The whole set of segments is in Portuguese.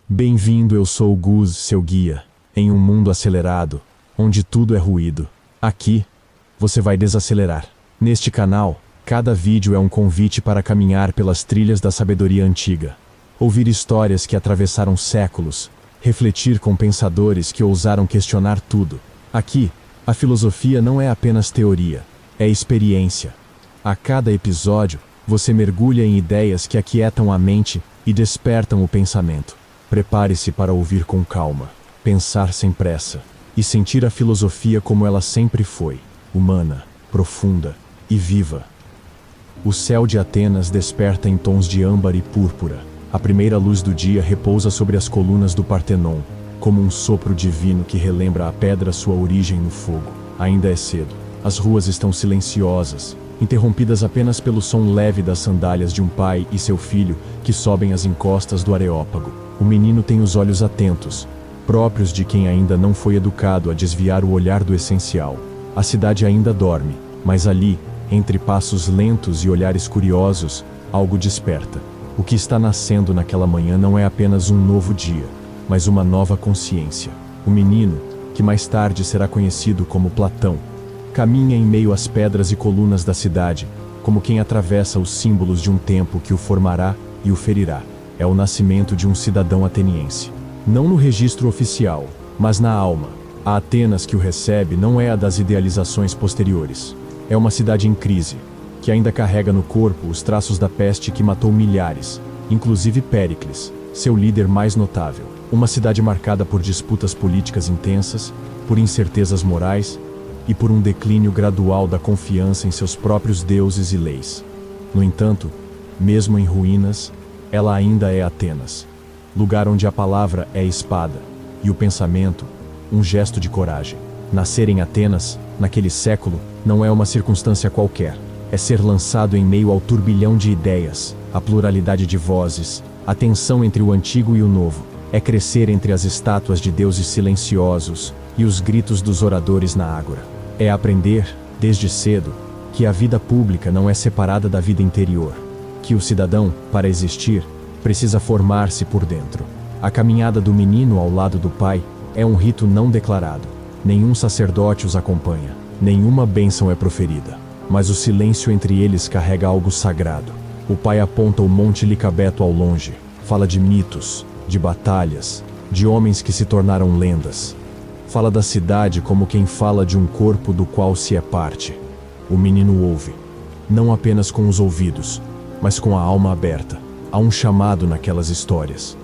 Bem-vindo, eu sou o Gus, seu guia, em um mundo acelerado, onde tudo é ruído. Aqui, você vai desacelerar. Neste canal, cada vídeo é um convite para caminhar pelas trilhas da sabedoria antiga. Ouvir histórias que atravessaram séculos, refletir com pensadores que ousaram questionar tudo. Aqui, a filosofia não é apenas teoria, é experiência. A cada episódio, você mergulha em ideias que aquietam a mente e despertam o pensamento. Prepare-se para ouvir com calma, pensar sem pressa e sentir a filosofia como ela sempre foi, humana, profunda e viva. O céu de Atenas desperta em tons de âmbar e púrpura. A primeira luz do dia repousa sobre as colunas do Partenon, como um sopro divino que relembra a pedra sua origem no fogo. Ainda é cedo. As ruas estão silenciosas, interrompidas apenas pelo som leve das sandálias de um pai e seu filho que sobem as encostas do Areópago. O menino tem os olhos atentos, próprios de quem ainda não foi educado a desviar o olhar do essencial. A cidade ainda dorme, mas ali, entre passos lentos e olhares curiosos, algo desperta. O que está nascendo naquela manhã não é apenas um novo dia, mas uma nova consciência. O menino, que mais tarde será conhecido como Platão, caminha em meio às pedras e colunas da cidade, como quem atravessa os símbolos de um tempo que o formará e o ferirá. É o nascimento de um cidadão ateniense. Não no registro oficial, mas na alma. A Atenas que o recebe não é a das idealizações posteriores. É uma cidade em crise, que ainda carrega no corpo os traços da peste que matou milhares, inclusive Péricles, seu líder mais notável. Uma cidade marcada por disputas políticas intensas, por incertezas morais e por um declínio gradual da confiança em seus próprios deuses e leis. No entanto, mesmo em ruínas, ela ainda é Atenas, lugar onde a palavra é espada e o pensamento, um gesto de coragem. Nascer em Atenas, naquele século, não é uma circunstância qualquer. É ser lançado em meio ao turbilhão de ideias, a pluralidade de vozes, a tensão entre o antigo e o novo. É crescer entre as estátuas de deuses silenciosos e os gritos dos oradores na ágora. É aprender, desde cedo, que a vida pública não é separada da vida interior, que o cidadão, para existir, precisa formar-se por dentro. A caminhada do menino ao lado do pai é um rito não declarado. Nenhum sacerdote os acompanha, nenhuma bênção é proferida, mas o silêncio entre eles carrega algo sagrado. O pai aponta o Monte Licabeto ao longe, fala de mitos, de batalhas, de homens que se tornaram lendas. Fala da cidade como quem fala de um corpo do qual se é parte. O menino ouve, não apenas com os ouvidos, mas com a alma aberta. Há um chamado naquelas histórias.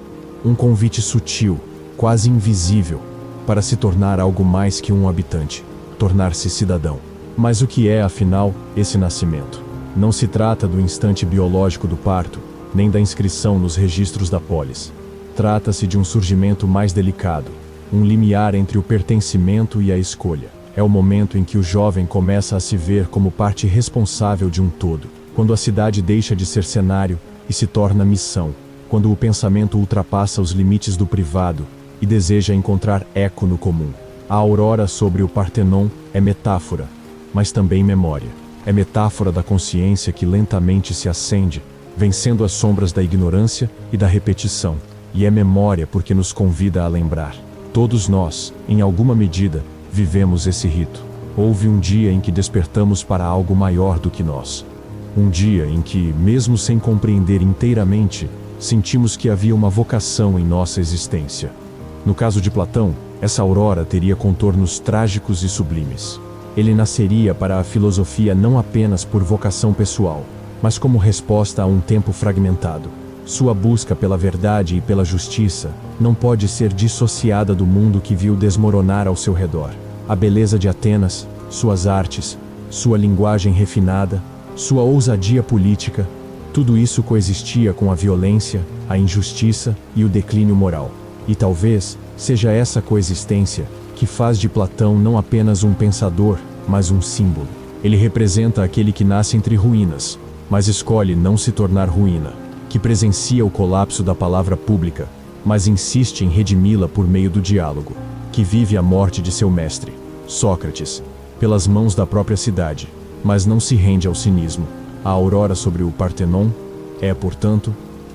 Um convite sutil, quase invisível, para se tornar algo mais que um habitante, tornar-se cidadão. Mas o que é, afinal, esse nascimento? Não se trata do instante biológico do parto, nem da inscrição nos registros da polis. Trata-se de um surgimento mais delicado, um limiar entre o pertencimento e a escolha. É o momento em que o jovem começa a se ver como parte responsável de um todo. Quando a cidade deixa de ser cenário e se torna missão, quando o pensamento ultrapassa os limites do privado e deseja encontrar eco no comum. A aurora sobre o Partenon é metáfora, mas também memória. É metáfora da consciência que lentamente se acende, vencendo as sombras da ignorância e da repetição. E é memória porque nos convida a lembrar. Todos nós, em alguma medida, vivemos esse rito. Houve um dia em que despertamos para algo maior do que nós. Um dia em que, mesmo sem compreender inteiramente, sentimos que havia uma vocação em nossa existência. No caso de Platão, essa aurora teria contornos trágicos e sublimes. Ele nasceria para a filosofia não apenas por vocação pessoal, mas como resposta a um tempo fragmentado. Sua busca pela verdade e pela justiça não pode ser dissociada do mundo que viu desmoronar ao seu redor. A beleza de Atenas, suas artes, sua linguagem refinada, sua ousadia política, tudo isso coexistia com a violência, a injustiça e o declínio moral. E talvez seja essa coexistência que faz de Platão não apenas um pensador, mas um símbolo. Ele representa aquele que nasce entre ruínas, mas escolhe não se tornar ruína, que presencia o colapso da palavra pública, mas insiste em redimi-la por meio do diálogo, que vive a morte de seu mestre, Sócrates, pelas mãos da própria cidade, mas não se rende ao cinismo. A aurora sobre o Partenon é, portanto,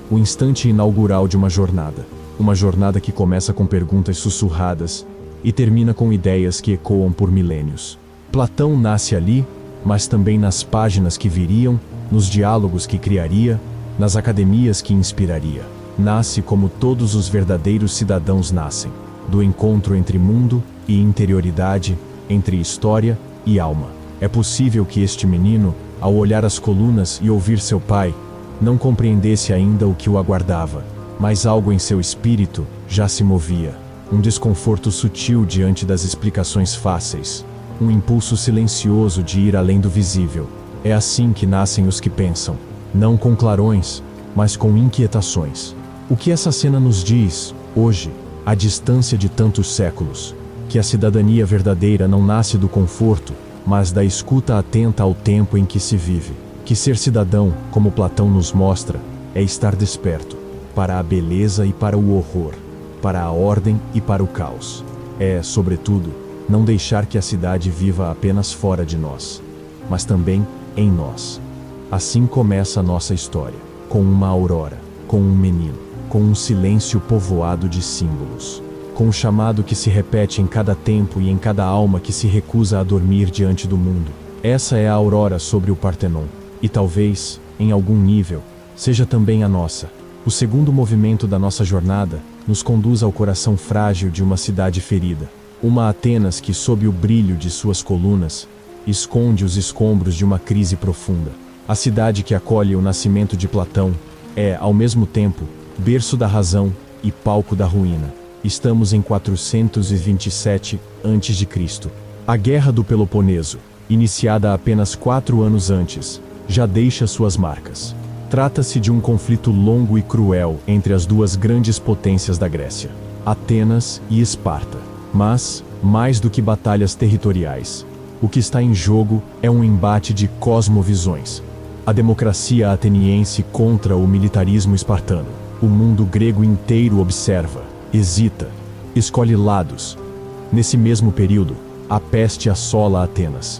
o instante inaugural de uma jornada. Uma jornada que começa com perguntas sussurradas e termina com ideias que ecoam por milênios. Platão nasce ali, mas também nas páginas que viriam, nos diálogos que criaria, nas academias que inspiraria. Nasce como todos os verdadeiros cidadãos nascem, do encontro entre mundo e interioridade, entre história e alma. É possível que este menino, ao olhar as colunas e ouvir seu pai, não compreendesse ainda o que o aguardava, mas algo em seu espírito já se movia. Um desconforto sutil diante das explicações fáceis, um impulso silencioso de ir além do visível. É assim que nascem os que pensam, não com clarões, mas com inquietações. O que essa cena nos diz, hoje, à distância de tantos séculos? Que a cidadania verdadeira não nasce do conforto, mas da escuta atenta ao tempo em que se vive. Que ser cidadão, como Platão nos mostra, é estar desperto para a beleza e para o horror, para a ordem e para o caos. É, sobretudo, não deixar que a cidade viva apenas fora de nós, mas também em nós. Assim começa a nossa história, com uma aurora, com um menino, com um silêncio povoado de símbolos, com um chamado que se repete em cada tempo e em cada alma que se recusa a dormir diante do mundo. Essa é a aurora sobre o Partenon, e talvez, em algum nível, seja também a nossa. O segundo movimento da nossa jornada nos conduz ao coração frágil de uma cidade ferida. Uma Atenas que, sob o brilho de suas colunas, esconde os escombros de uma crise profunda. A cidade que acolhe o nascimento de Platão é, ao mesmo tempo, berço da razão e palco da ruína. Estamos em 427 a.C. A Guerra do Peloponeso, iniciada apenas 4 anos antes, já deixa suas marcas. Trata-se de um conflito longo e cruel entre as duas grandes potências da Grécia, Atenas e Esparta. Mas, mais do que batalhas territoriais, o que está em jogo é um embate de cosmovisões. A democracia ateniense contra o militarismo espartano. O mundo grego inteiro observa, hesita, escolhe lados. Nesse mesmo período, a peste assola Atenas.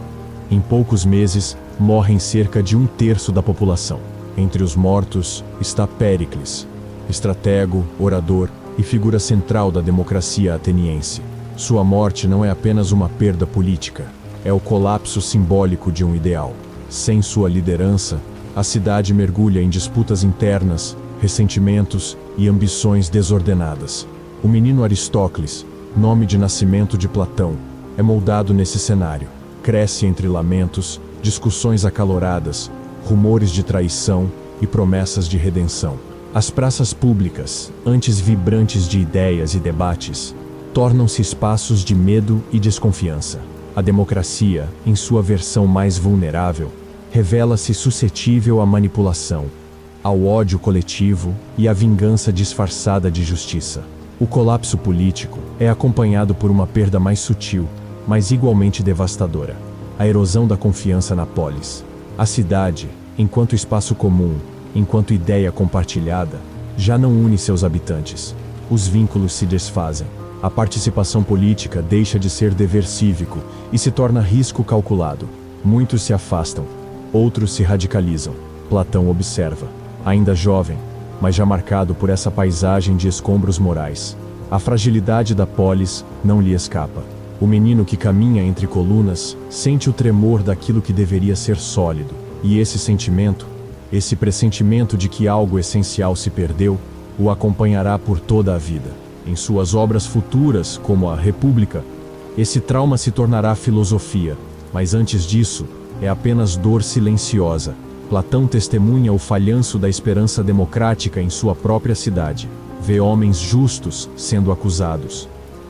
Em poucos meses, morrem cerca de 1/3 da população. Entre os mortos está Péricles, estratego, orador e figura central da democracia ateniense. Sua morte não é apenas uma perda política, é o colapso simbólico de um ideal. Sem sua liderança, a cidade mergulha em disputas internas, ressentimentos e ambições desordenadas. O menino Aristócles, nome de nascimento de Platão, é moldado nesse cenário. Cresce entre lamentos, discussões acaloradas, rumores de traição e promessas de redenção. As praças públicas, antes vibrantes de ideias e debates, tornam-se espaços de medo e desconfiança. A democracia, em sua versão mais vulnerável, revela-se suscetível à manipulação, ao ódio coletivo e à vingança disfarçada de justiça. O colapso político é acompanhado por uma perda mais sutil, mas igualmente devastadora: a erosão da confiança na polis. A cidade, enquanto espaço comum, enquanto ideia compartilhada, já não une seus habitantes. Os vínculos se desfazem. A participação política deixa de ser dever cívico e se torna risco calculado. Muitos se afastam, outros se radicalizam. Platão observa, ainda jovem, mas já marcado por essa paisagem de escombros morais. A fragilidade da polis não lhe escapa. O menino que caminha entre colunas sente o tremor daquilo que deveria ser sólido. E esse sentimento, esse pressentimento de que algo essencial se perdeu, o acompanhará por toda a vida. Em suas obras futuras, como a República, esse trauma se tornará filosofia, mas antes disso, é apenas dor silenciosa. Platão testemunha o falhanço da esperança democrática em sua própria cidade. Vê homens justos sendo acusados.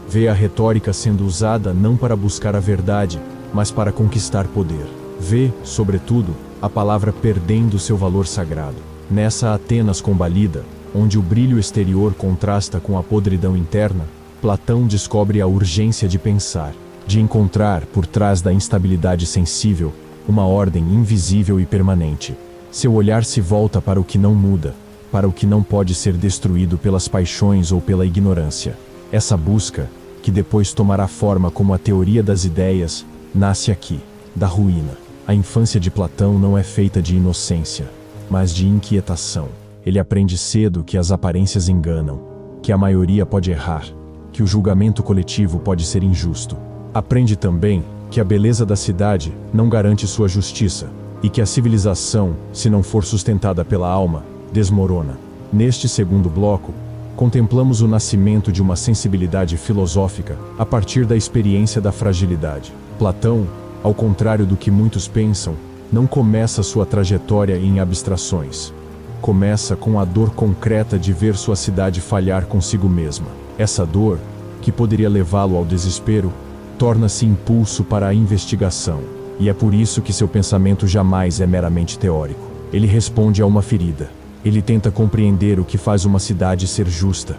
Vê a retórica sendo usada não para buscar a verdade, mas para conquistar poder. Vê, sobretudo, a palavra perdendo seu valor sagrado. Nessa Atenas combalida, onde o brilho exterior contrasta com a podridão interna, Platão descobre a urgência de pensar, de encontrar, por trás da instabilidade sensível, uma ordem invisível e permanente. Seu olhar se volta para o que não muda, para o que não pode ser destruído pelas paixões ou pela ignorância. Essa busca, que depois tomará forma como a teoria das ideias, nasce aqui, da ruína. A infância de Platão não é feita de inocência, mas de inquietação. Ele aprende cedo que as aparências enganam, que a maioria pode errar, que o julgamento coletivo pode ser injusto. Aprende também que a beleza da cidade não garante sua justiça e que a civilização, se não for sustentada pela alma, desmorona. Neste segundo bloco, contemplamos o nascimento de uma sensibilidade filosófica a partir da experiência da fragilidade. Platão, ao contrário do que muitos pensam, não começa sua trajetória em abstrações. Começa com a dor concreta de ver sua cidade falhar consigo mesma. Essa dor, que poderia levá-lo ao desespero, torna-se impulso para a investigação. E é por isso que seu pensamento jamais é meramente teórico. Ele responde a uma ferida. Ele tenta compreender o que faz uma cidade ser justa,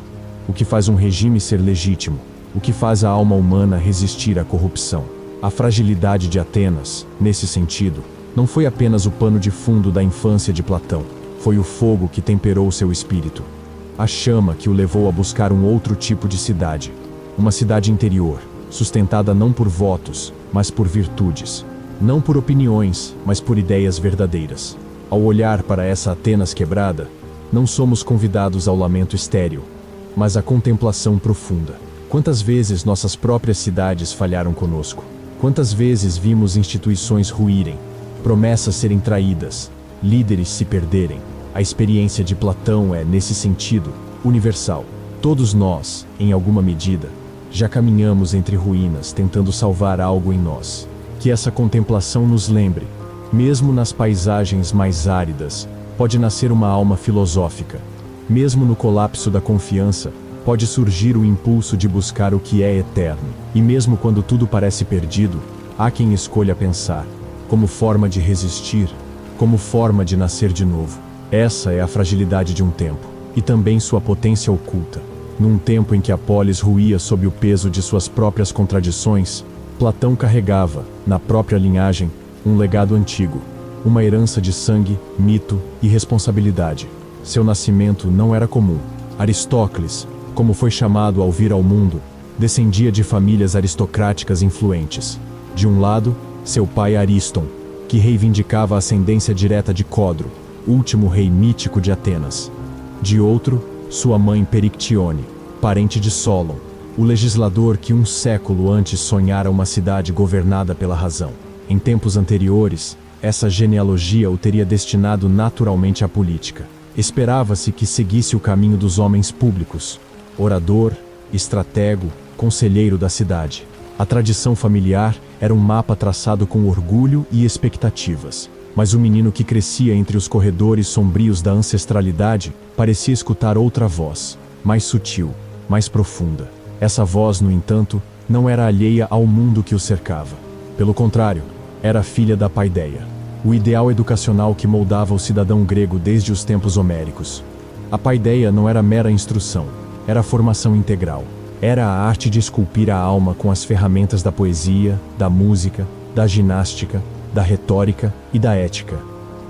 o que faz um regime ser legítimo, o que faz a alma humana resistir à corrupção. A fragilidade de Atenas, nesse sentido, não foi apenas o pano de fundo da infância de Platão. Foi o fogo que temperou seu espírito. A chama que o levou a buscar um outro tipo de cidade. Uma cidade interior, sustentada não por votos, mas por virtudes. Não por opiniões, mas por ideias verdadeiras. Ao olhar para essa Atenas quebrada, não somos convidados ao lamento estéril, mas à contemplação profunda. Quantas vezes nossas próprias cidades falharam conosco? Quantas vezes vimos instituições ruírem, promessas serem traídas, líderes se perderem? A experiência de Platão é, nesse sentido, universal. Todos nós, em alguma medida, já caminhamos entre ruínas tentando salvar algo em nós. Que essa contemplação nos lembre, mesmo nas paisagens mais áridas, pode nascer uma alma filosófica. Mesmo no colapso da confiança, pode surgir o impulso de buscar o que é eterno. E mesmo quando tudo parece perdido, há quem escolha pensar, como forma de resistir, como forma de nascer de novo. Essa é a fragilidade de um tempo, e também sua potência oculta. Num tempo em que a polis ruía sob o peso de suas próprias contradições, Platão carregava, na própria linhagem, um legado antigo, uma herança de sangue, mito e responsabilidade. Seu nascimento não era comum. Aristócles, como foi chamado ao vir ao mundo, descendia de famílias aristocráticas influentes. De um lado, seu pai Ariston, que reivindicava a ascendência direta de Codro, último rei mítico de Atenas. De outro, sua mãe Perictione, parente de Solon, o legislador que um século antes sonhara uma cidade governada pela razão. Em tempos anteriores, essa genealogia o teria destinado naturalmente à política. Esperava-se que seguisse o caminho dos homens públicos, orador, estratego, conselheiro da cidade. A tradição familiar era um mapa traçado com orgulho e expectativas. Mas o menino que crescia entre os corredores sombrios da ancestralidade parecia escutar outra voz, mais sutil, mais profunda. Essa voz, no entanto, não era alheia ao mundo que o cercava. Pelo contrário, era filha da paideia, o ideal educacional que moldava o cidadão grego desde os tempos homéricos. A paideia não era mera instrução, era formação integral. Era a arte de esculpir a alma com as ferramentas da poesia, da música, da ginástica, da retórica e da ética.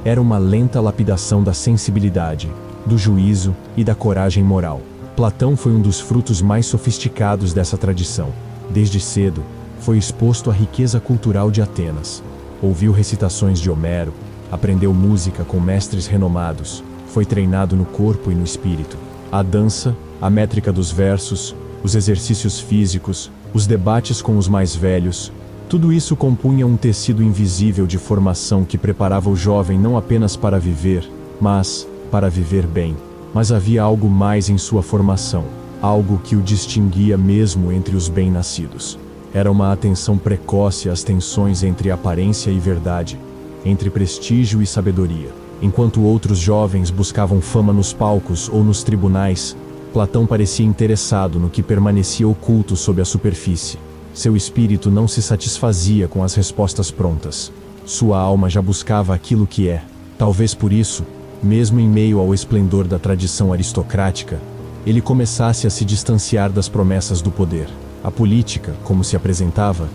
Era uma lenta lapidação da sensibilidade, do juízo e da coragem moral. Platão foi um dos frutos mais sofisticados dessa tradição. Desde cedo, foi exposto à riqueza cultural de Atenas. Ouviu recitações de Homero, aprendeu música com mestres renomados, foi treinado no corpo e no espírito. A dança, a métrica dos versos, os exercícios físicos, os debates com os mais velhos, tudo isso compunha um tecido invisível de formação que preparava o jovem não apenas para viver, mas para viver bem. Mas havia algo mais em sua formação, algo que o distinguia mesmo entre os bem-nascidos. Era uma atenção precoce às tensões entre aparência e verdade, entre prestígio e sabedoria. Enquanto outros jovens buscavam fama nos palcos ou nos tribunais, Platão parecia interessado no que permanecia oculto sob a superfície. Seu espírito não se satisfazia com as respostas prontas. Sua alma já buscava aquilo que é. Talvez por isso, mesmo em meio ao esplendor da tradição aristocrática, ele começasse a se distanciar das promessas do poder. A política, como se apresentava,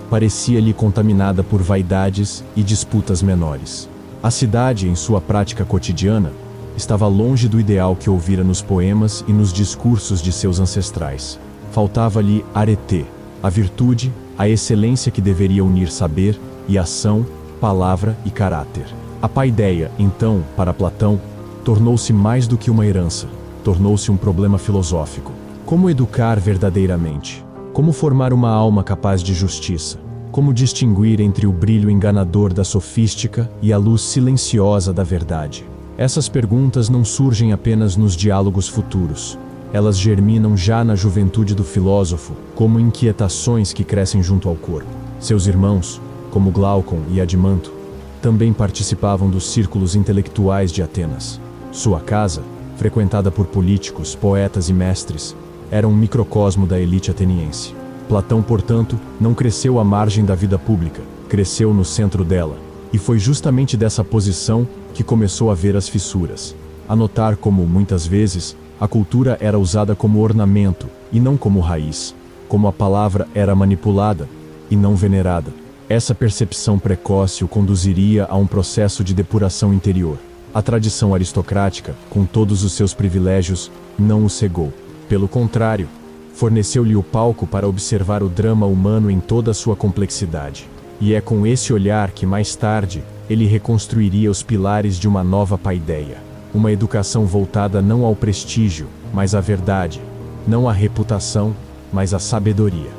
parecia-lhe contaminada por vaidades e disputas menores. A cidade, em sua prática cotidiana, estava longe do ideal que ouvira nos poemas e nos discursos de seus ancestrais. Faltava-lhe arete, a virtude, a excelência que deveria unir saber e ação, palavra e caráter. A paideia, então, para Platão, tornou-se mais do que uma herança. tornou-se um problema filosófico. Como educar verdadeiramente? Como formar uma alma capaz de justiça? Como distinguir entre o brilho enganador da sofística e a luz silenciosa da verdade? Essas perguntas não surgem apenas nos diálogos futuros. Elas germinam já na juventude do filósofo, como inquietações que crescem junto ao corpo. Seus irmãos, como Glaucon e Adimanto, também participavam dos círculos intelectuais de Atenas. Sua casa, frequentada por políticos, poetas e mestres, era um microcosmo da elite ateniense. Platão, portanto, não cresceu à margem da vida pública, cresceu no centro dela, e foi justamente dessa posição que começou a ver as fissuras, a notar como, muitas vezes, a cultura era usada como ornamento e não como raiz, como a palavra era manipulada e não venerada. Essa percepção precoce o conduziria a um processo de depuração interior. A tradição aristocrática, com todos os seus privilégios, não o cegou. Pelo contrário, forneceu-lhe o palco para observar o drama humano em toda a sua complexidade. E é com esse olhar que, mais tarde, ele reconstruiria os pilares de uma nova paideia. Uma educação voltada não ao prestígio, mas à verdade. Não à reputação, mas à sabedoria.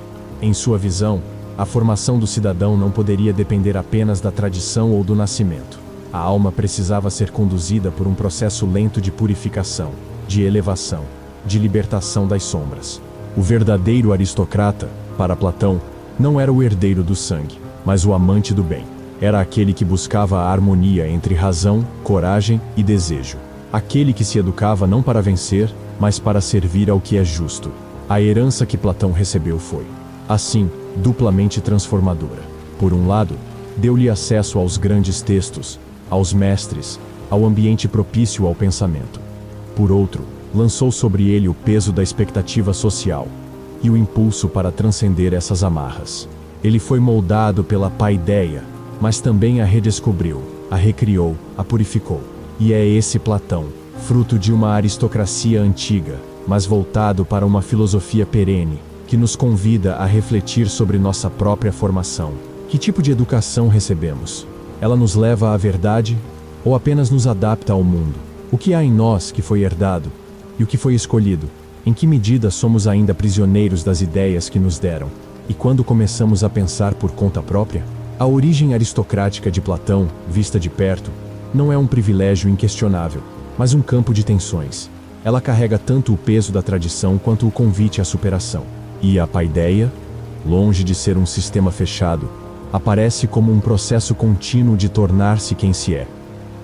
Em sua visão, a formação do cidadão não poderia depender apenas da tradição ou do nascimento. A alma precisava ser conduzida por um processo lento de purificação, de elevação, de libertação das sombras. O verdadeiro aristocrata, para Platão, não era o herdeiro do sangue, mas o amante do bem. Era aquele que buscava a harmonia entre razão, coragem e desejo. Aquele que se educava não para vencer, mas para servir ao que é justo. A herança que Platão recebeu foi, assim, duplamente transformadora. Por um lado, deu-lhe acesso aos grandes textos, aos mestres, ao ambiente propício ao pensamento. Por outro, lançou sobre ele o peso da expectativa social e o impulso para transcender essas amarras. Ele foi moldado pela paideia, mas também a redescobriu, a recriou, a purificou. E é esse Platão, fruto de uma aristocracia antiga, mas voltado para uma filosofia perene, que nos convida a refletir sobre nossa própria formação. Que tipo de educação recebemos? Ela nos leva à verdade ou apenas nos adapta ao mundo? O que há em nós que foi herdado e o que foi escolhido? Em que medida somos ainda prisioneiros das ideias que nos deram? E quando começamos a pensar por conta própria? A origem aristocrática de Platão, vista de perto, não é um privilégio inquestionável, mas um campo de tensões. Ela carrega tanto o peso da tradição quanto o convite à superação. E a paideia, longe de ser um sistema fechado, aparece como um processo contínuo de tornar-se quem se é.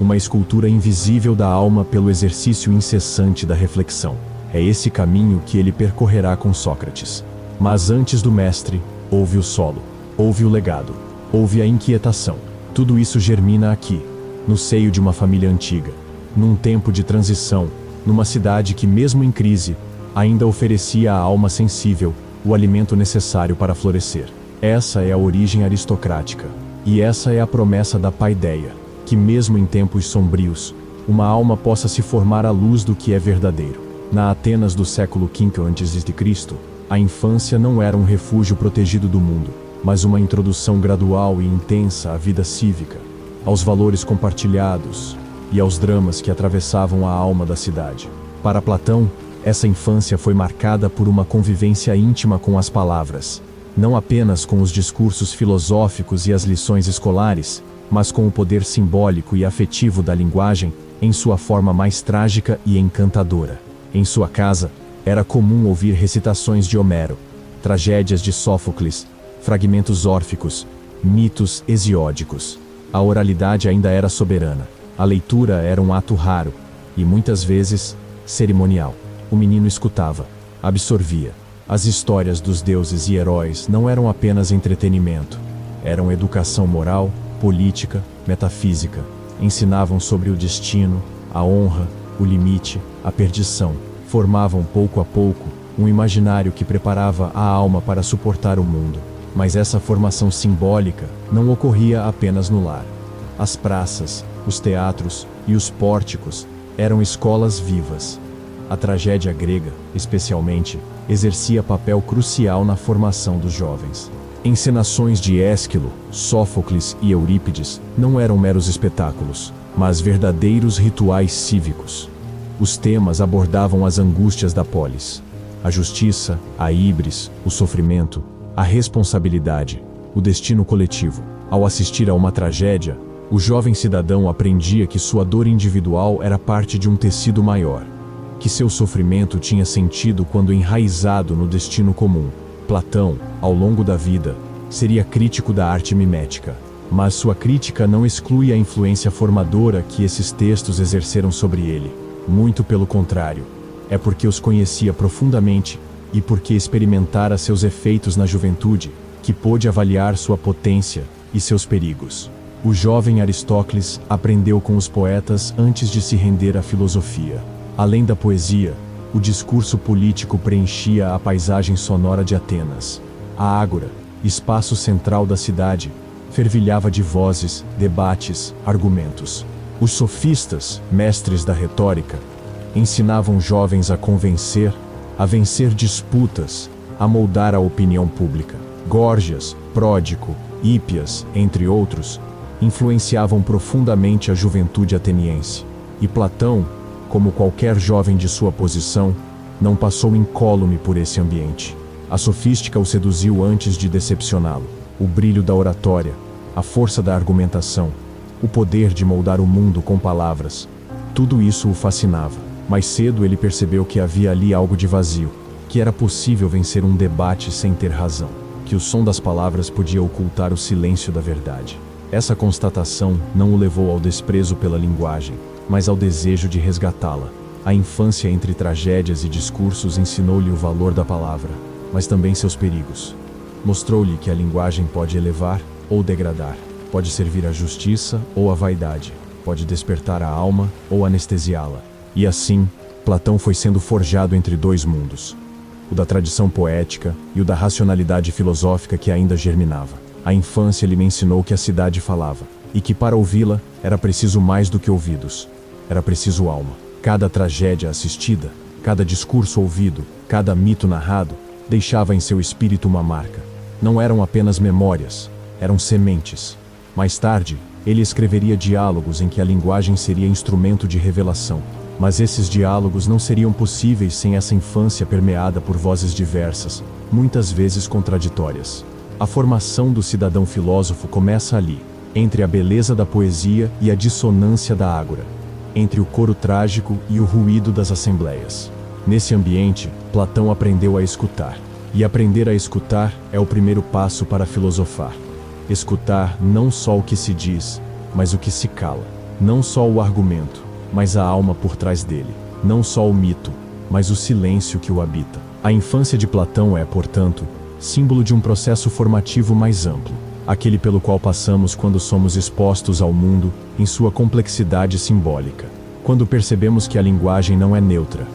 Uma escultura invisível da alma pelo exercício incessante da reflexão. É esse caminho que ele percorrerá com Sócrates. Mas antes do mestre, houve o solo, houve o legado, houve a inquietação. Tudo isso germina aqui, no seio de uma família antiga, num tempo de transição, numa cidade que, mesmo em crise, ainda oferecia à alma sensível o alimento necessário para florescer. Essa é a origem aristocrática, e essa é a promessa da paideia, que mesmo em tempos sombrios, uma alma possa se formar à luz do que é verdadeiro. Na Atenas do século V a.C., a infância não era um refúgio protegido do mundo, mas uma introdução gradual e intensa à vida cívica, aos valores compartilhados e aos dramas que atravessavam a alma da cidade. Para Platão, essa infância foi marcada por uma convivência íntima com as palavras, não apenas com os discursos filosóficos e as lições escolares, mas com o poder simbólico e afetivo da linguagem em sua forma mais trágica e encantadora. Em sua casa, era comum ouvir recitações de Homero, tragédias de Sófocles, fragmentos órficos, mitos hesiódicos. A oralidade ainda era soberana. A leitura era um ato raro e, muitas vezes, cerimonial. O menino escutava, absorvia. As histórias dos deuses e heróis não eram apenas entretenimento. Eram educação moral, política, metafísica. Ensinavam sobre o destino, a honra, o limite, a perdição. Formavam pouco a pouco um imaginário que preparava a alma para suportar o mundo. Mas essa formação simbólica não ocorria apenas no lar. As praças, os teatros e os pórticos eram escolas vivas. A tragédia grega, especialmente, exercia papel crucial na formação dos jovens. Encenações de Ésquilo, Sófocles e Eurípides não eram meros espetáculos, mas verdadeiros rituais cívicos. Os temas abordavam as angústias da polis, a justiça, a híbris, o sofrimento, a responsabilidade, o destino coletivo. Ao assistir a uma tragédia, o jovem cidadão aprendia que sua dor individual era parte de um tecido maior, que seu sofrimento tinha sentido quando enraizado no destino comum. Platão, ao longo da vida, seria crítico da arte mimética, mas sua crítica não exclui a influência formadora que esses textos exerceram sobre ele. Muito pelo contrário, é porque os conhecia profundamente e porque experimentara seus efeitos na juventude que pôde avaliar sua potência e seus perigos. O jovem Aristócles aprendeu com os poetas antes de se render à filosofia. Além da poesia, o discurso político preenchia a paisagem sonora de Atenas. A ágora, espaço central da cidade, fervilhava de vozes, debates, argumentos. Os sofistas, mestres da retórica, ensinavam jovens a convencer, a vencer disputas, a moldar a opinião pública. Górgias, Pródico, Hípias, entre outros, influenciavam profundamente a juventude ateniense. E Platão, como qualquer jovem de sua posição, não passou incólume por esse ambiente. A sofística o seduziu antes de decepcioná-lo. O brilho da oratória, a força da argumentação, o poder de moldar o mundo com palavras, tudo isso o fascinava. Mais cedo ele percebeu que havia ali algo de vazio, que era possível vencer um debate sem ter razão, que o som das palavras podia ocultar o silêncio da verdade. Essa constatação não o levou ao desprezo pela linguagem, mas ao desejo de resgatá-la. A infância entre tragédias e discursos ensinou-lhe o valor da palavra, mas também seus perigos. Mostrou-lhe que a linguagem pode elevar ou degradar, pode servir à justiça ou à vaidade, pode despertar a alma ou anestesiá-la. E assim, Platão foi sendo forjado entre dois mundos, o da tradição poética e o da racionalidade filosófica que ainda germinava. A infância lhe ensinou que a cidade falava, e que para ouvi-la era preciso mais do que ouvidos, era preciso alma. Cada tragédia assistida, cada discurso ouvido, cada mito narrado, deixava em seu espírito uma marca. Não eram apenas memórias, eram sementes. Mais tarde, ele escreveria diálogos em que a linguagem seria instrumento de revelação. Mas esses diálogos não seriam possíveis sem essa infância permeada por vozes diversas, muitas vezes contraditórias. A formação do cidadão filósofo começa ali, entre a beleza da poesia e a dissonância da ágora, entre o coro trágico e o ruído das assembleias. Nesse ambiente, Platão aprendeu a escutar. E aprender a escutar é o primeiro passo para filosofar. Escutar não só o que se diz, mas o que se cala. Não só o argumento, mas a alma por trás dele. Não só o mito, mas o silêncio que o habita. A infância de Platão é, portanto, símbolo de um processo formativo mais amplo, aquele pelo qual passamos quando somos expostos ao mundo em sua complexidade simbólica. Quando percebemos que a linguagem não é neutra,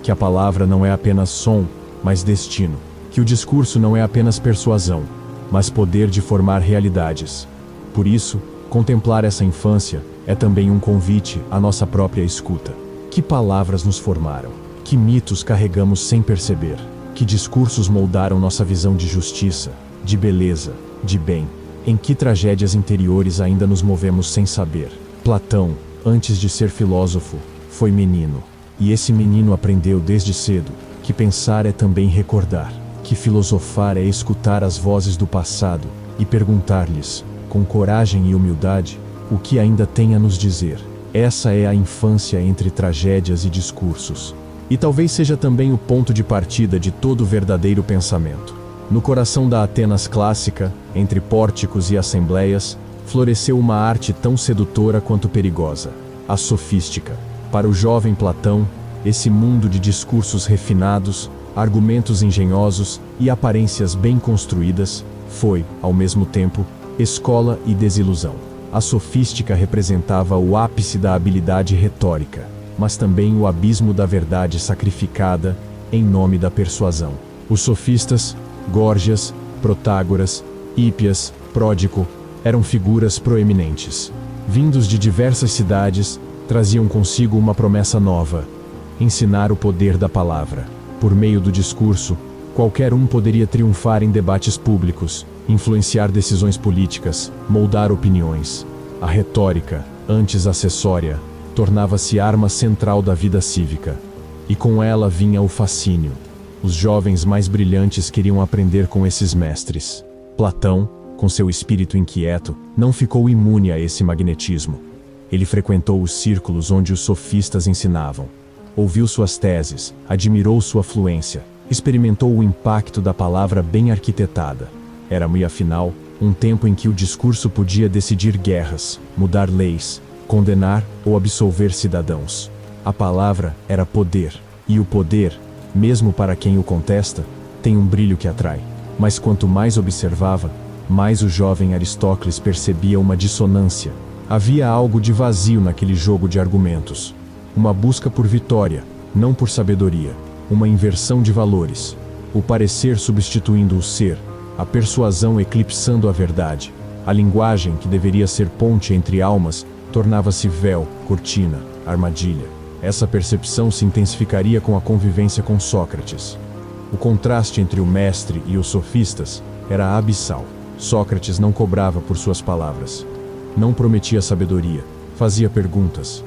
que a palavra não é apenas som, mas destino, que o discurso não é apenas persuasão, mas poder de formar realidades. Por isso, contemplar essa infância é também um convite à nossa própria escuta. Que palavras nos formaram? Que mitos carregamos sem perceber? Que discursos moldaram nossa visão de justiça, de beleza, de bem? Em que tragédias interiores ainda nos movemos sem saber? Platão, antes de ser filósofo, foi menino. E esse menino aprendeu desde cedo que pensar é também recordar, que filosofar é escutar as vozes do passado e perguntar-lhes, com coragem e humildade, o que ainda tem a nos dizer. Essa é a infância entre tragédias e discursos. E talvez seja também o ponto de partida de todo verdadeiro pensamento. No coração da Atenas clássica, entre pórticos e assembleias, floresceu uma arte tão sedutora quanto perigosa, a sofística. Para o jovem Platão, esse mundo de discursos refinados, argumentos engenhosos e aparências bem construídas foi, ao mesmo tempo, escola e desilusão. A sofística representava o ápice da habilidade retórica, mas também o abismo da verdade sacrificada em nome da persuasão. Os sofistas, Górgias, Protágoras, Hípias, Pródico, eram figuras proeminentes. Vindos de diversas cidades, traziam consigo uma promessa nova: ensinar o poder da palavra. Por meio do discurso, qualquer um poderia triunfar em debates públicos, influenciar decisões políticas, moldar opiniões. A retórica, antes acessória, tornava-se arma central da vida cívica. E com ela vinha o fascínio. Os jovens mais brilhantes queriam aprender com esses mestres. Platão, com seu espírito inquieto, não ficou imune a esse magnetismo. Ele frequentou os círculos onde os sofistas ensinavam. Ouviu suas teses, admirou sua fluência, experimentou o impacto da palavra bem arquitetada. Era-me, afinal, um tempo em que o discurso podia decidir guerras, mudar leis, condenar ou absolver cidadãos. A palavra era poder, e o poder, mesmo para quem o contesta, tem um brilho que atrai. Mas quanto mais observava, mais o jovem Aristócles percebia uma dissonância. Havia algo de vazio naquele jogo de argumentos. Uma busca por vitória, não por sabedoria. Uma inversão de valores. O parecer substituindo o ser. A persuasão eclipsando a verdade. A linguagem, que deveria ser ponte entre almas, tornava-se véu, cortina, armadilha. Essa percepção se intensificaria com a convivência com Sócrates. O contraste entre o mestre e os sofistas era abissal. Sócrates não cobrava por suas palavras. Não prometia sabedoria, fazia perguntas.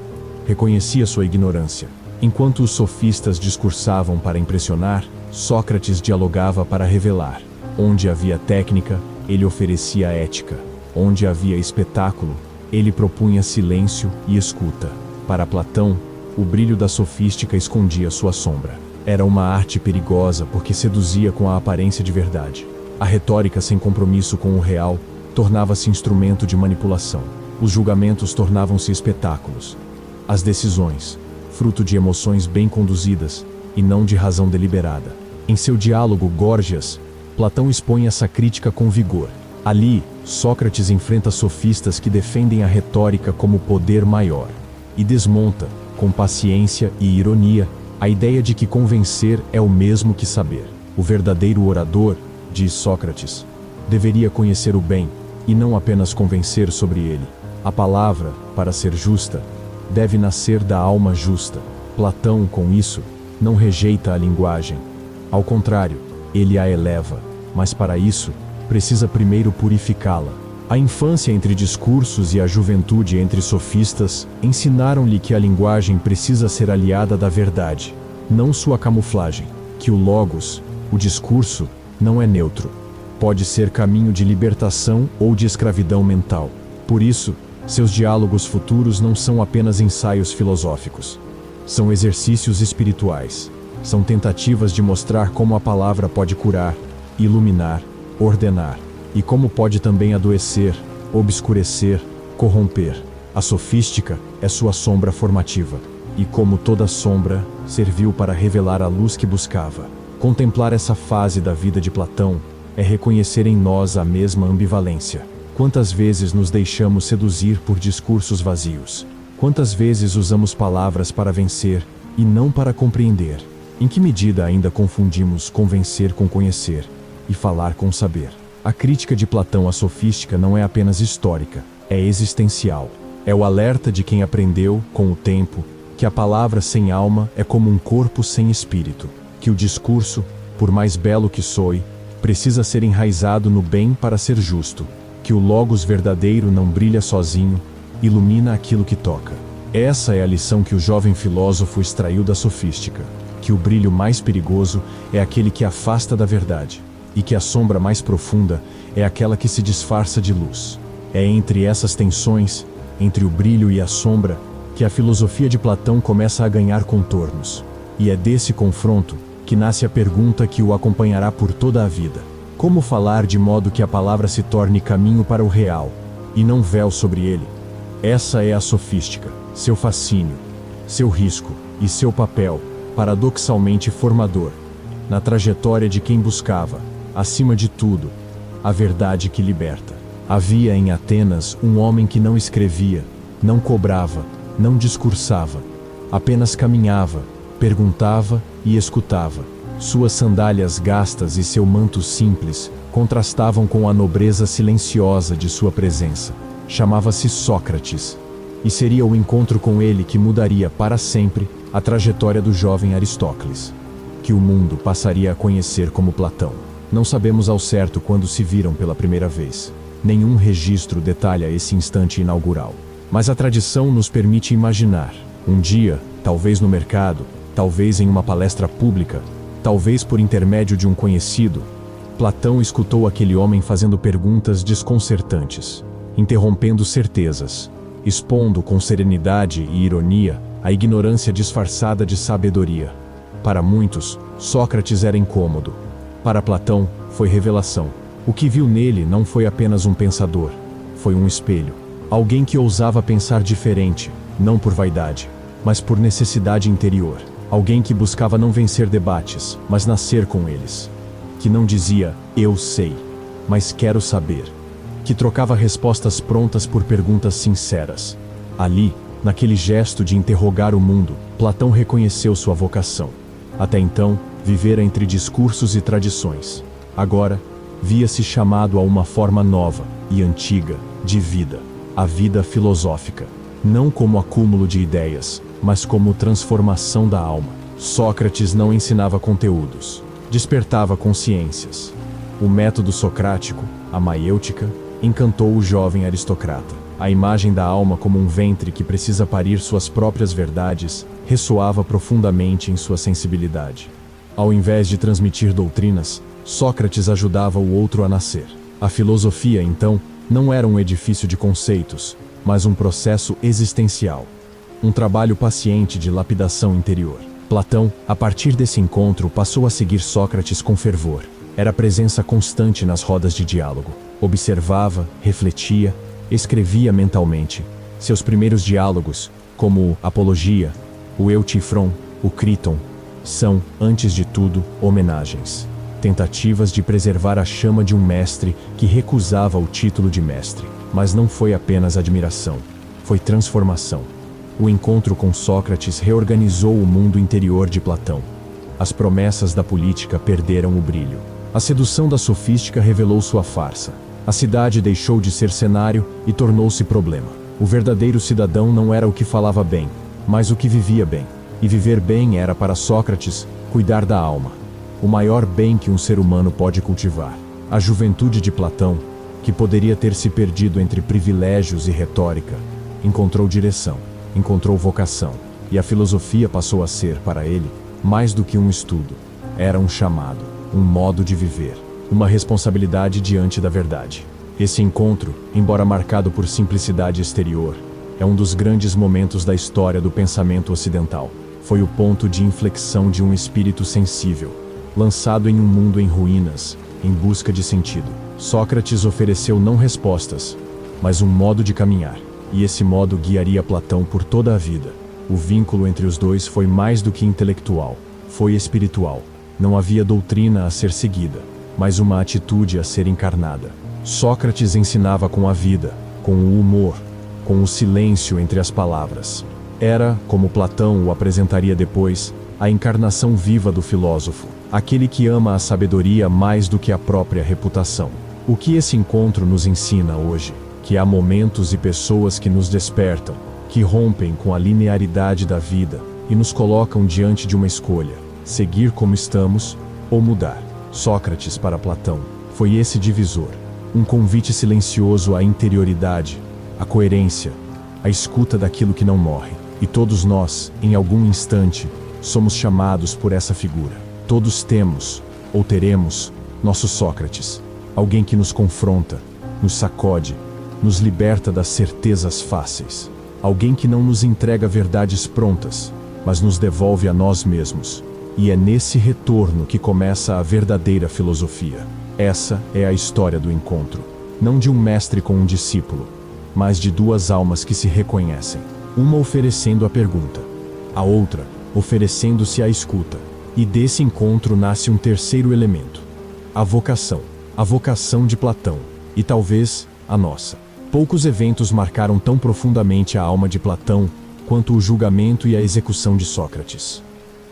Reconhecia sua ignorância. Enquanto os sofistas discursavam para impressionar, Sócrates dialogava para revelar. Onde havia técnica, ele oferecia ética. Onde havia espetáculo, ele propunha silêncio e escuta. Para Platão, o brilho da sofística escondia sua sombra. Era uma arte perigosa porque seduzia com a aparência de verdade. A retórica sem compromisso com o real tornava-se instrumento de manipulação. Os julgamentos tornavam-se espetáculos. As decisões, fruto de emoções bem conduzidas e não de razão deliberada. Em seu diálogo Górgias, Platão expõe essa crítica com vigor. Ali, Sócrates enfrenta sofistas que defendem a retórica como poder maior e desmonta, com paciência e ironia, a ideia de que convencer é o mesmo que saber. O verdadeiro orador, diz Sócrates, deveria conhecer o bem e não apenas convencer sobre ele. A palavra, para ser justa, deve nascer da alma justa. Platão, com isso, não rejeita a linguagem. Ao contrário, ele a eleva, mas para isso, precisa primeiro purificá-la. A infância entre discursos e a juventude entre sofistas ensinaram-lhe que a linguagem precisa ser aliada da verdade, não sua camuflagem, que o logos, o discurso, não é neutro. Pode ser caminho de libertação ou de escravidão mental. Por isso, seus diálogos futuros não são apenas ensaios filosóficos. São exercícios espirituais. São tentativas de mostrar como a palavra pode curar, iluminar, ordenar, e como pode também adoecer, obscurecer, corromper. A sofística é sua sombra formativa, e como toda sombra, serviu para revelar a luz que buscava. Contemplar essa fase da vida de Platão é reconhecer em nós a mesma ambivalência. Quantas vezes nos deixamos seduzir por discursos vazios? Quantas vezes usamos palavras para vencer e não para compreender? Em que medida ainda confundimos convencer com conhecer e falar com saber? A crítica de Platão à sofística não é apenas histórica, é existencial. É o alerta de quem aprendeu, com o tempo, que a palavra sem alma é como um corpo sem espírito, que o discurso, por mais belo que soe, precisa ser enraizado no bem para ser justo, que o logos verdadeiro não brilha sozinho, ilumina aquilo que toca. Essa é a lição que o jovem filósofo extraiu da sofística, que o brilho mais perigoso é aquele que afasta da verdade, e que a sombra mais profunda é aquela que se disfarça de luz. É entre essas tensões, entre o brilho e a sombra, que a filosofia de Platão começa a ganhar contornos. E é desse confronto que nasce a pergunta que o acompanhará por toda a vida. Como falar de modo que a palavra se torne caminho para o real, e não véu sobre ele? Essa é a sofística, seu fascínio, seu risco e seu papel, paradoxalmente formador, na trajetória de quem buscava, acima de tudo, a verdade que liberta. Havia em Atenas um homem que não escrevia, não cobrava, não discursava, apenas caminhava, perguntava e escutava. Suas sandálias gastas e seu manto simples contrastavam com a nobreza silenciosa de sua presença. Chamava-se Sócrates, e seria o encontro com ele que mudaria para sempre a trajetória do jovem Aristócles, que o mundo passaria a conhecer como Platão. Não sabemos ao certo quando se viram pela primeira vez. Nenhum registro detalha esse instante inaugural. Mas a tradição nos permite imaginar. Um dia, talvez no mercado, talvez em uma palestra pública, talvez por intermédio de um conhecido, Platão escutou aquele homem fazendo perguntas desconcertantes, interrompendo certezas, expondo com serenidade e ironia a ignorância disfarçada de sabedoria. Para muitos, Sócrates era incômodo. Para Platão, foi revelação. O que viu nele não foi apenas um pensador, foi um espelho. Alguém que ousava pensar diferente, não por vaidade, mas por necessidade interior. Alguém que buscava não vencer debates, mas nascer com eles. Que não dizia, eu sei, mas quero saber. Que trocava respostas prontas por perguntas sinceras. Ali, naquele gesto de interrogar o mundo, Platão reconheceu sua vocação. Até então, vivera entre discursos e tradições. Agora, via-se chamado a uma forma nova e antiga de vida, a vida filosófica. Não como acúmulo de ideias, mas como transformação da alma. Sócrates não ensinava conteúdos, despertava consciências. O método socrático, a maiêutica, encantou o jovem aristocrata. A imagem da alma como um ventre que precisa parir suas próprias verdades ressoava profundamente em sua sensibilidade. Ao invés de transmitir doutrinas, Sócrates ajudava o outro a nascer. A filosofia, então, não era um edifício de conceitos, mas um processo existencial. Um trabalho paciente de lapidação interior. Platão, a partir desse encontro, passou a seguir Sócrates com fervor. Era presença constante nas rodas de diálogo. Observava, refletia, escrevia mentalmente. Seus primeiros diálogos, como o Apologia, o Eutifron, o Criton, são, antes de tudo, homenagens. Tentativas de preservar a chama de um mestre que recusava o título de mestre. Mas não foi apenas admiração, foi transformação. O encontro com Sócrates reorganizou o mundo interior de Platão. As promessas da política perderam o brilho. A sedução da sofística revelou sua farsa. A cidade deixou de ser cenário e tornou-se problema. O verdadeiro cidadão não era o que falava bem, mas o que vivia bem. E viver bem era para Sócrates cuidar da alma. O maior bem que um ser humano pode cultivar. A juventude de Platão, que poderia ter se perdido entre privilégios e retórica, encontrou direção, encontrou vocação, e a filosofia passou a ser, para ele, mais do que um estudo. Era um chamado, um modo de viver, uma responsabilidade diante da verdade. Esse encontro, embora marcado por simplicidade exterior, é um dos grandes momentos da história do pensamento ocidental. Foi o ponto de inflexão de um espírito sensível, lançado em um mundo em ruínas, em busca de sentido. Sócrates ofereceu não respostas, mas um modo de caminhar, e esse modo guiaria Platão por toda a vida. O vínculo entre os dois foi mais do que intelectual, foi espiritual. Não havia doutrina a ser seguida, mas uma atitude a ser encarnada. Sócrates ensinava com a vida, com o humor, com o silêncio entre as palavras. Era, como Platão o apresentaria depois, a encarnação viva do filósofo, aquele que ama a sabedoria mais do que a própria reputação. O que esse encontro nos ensina hoje? Que há momentos e pessoas que nos despertam, que rompem com a linearidade da vida e nos colocam diante de uma escolha: seguir como estamos ou mudar. Sócrates, para Platão, foi esse divisor, um convite silencioso à interioridade, à coerência, à escuta daquilo que não morre. E todos nós, em algum instante, somos chamados por essa figura. Todos temos, ou teremos, nosso Sócrates, alguém que nos confronta, nos sacode, nos liberta das certezas fáceis. Alguém que não nos entrega verdades prontas, mas nos devolve a nós mesmos. E é nesse retorno que começa a verdadeira filosofia. Essa é a história do encontro, não de um mestre com um discípulo, mas de duas almas que se reconhecem, uma oferecendo a pergunta, a outra oferecendo-se à escuta. E desse encontro nasce um terceiro elemento: a vocação de Platão, e talvez a nossa. Poucos eventos marcaram tão profundamente a alma de Platão quanto o julgamento e a execução de Sócrates.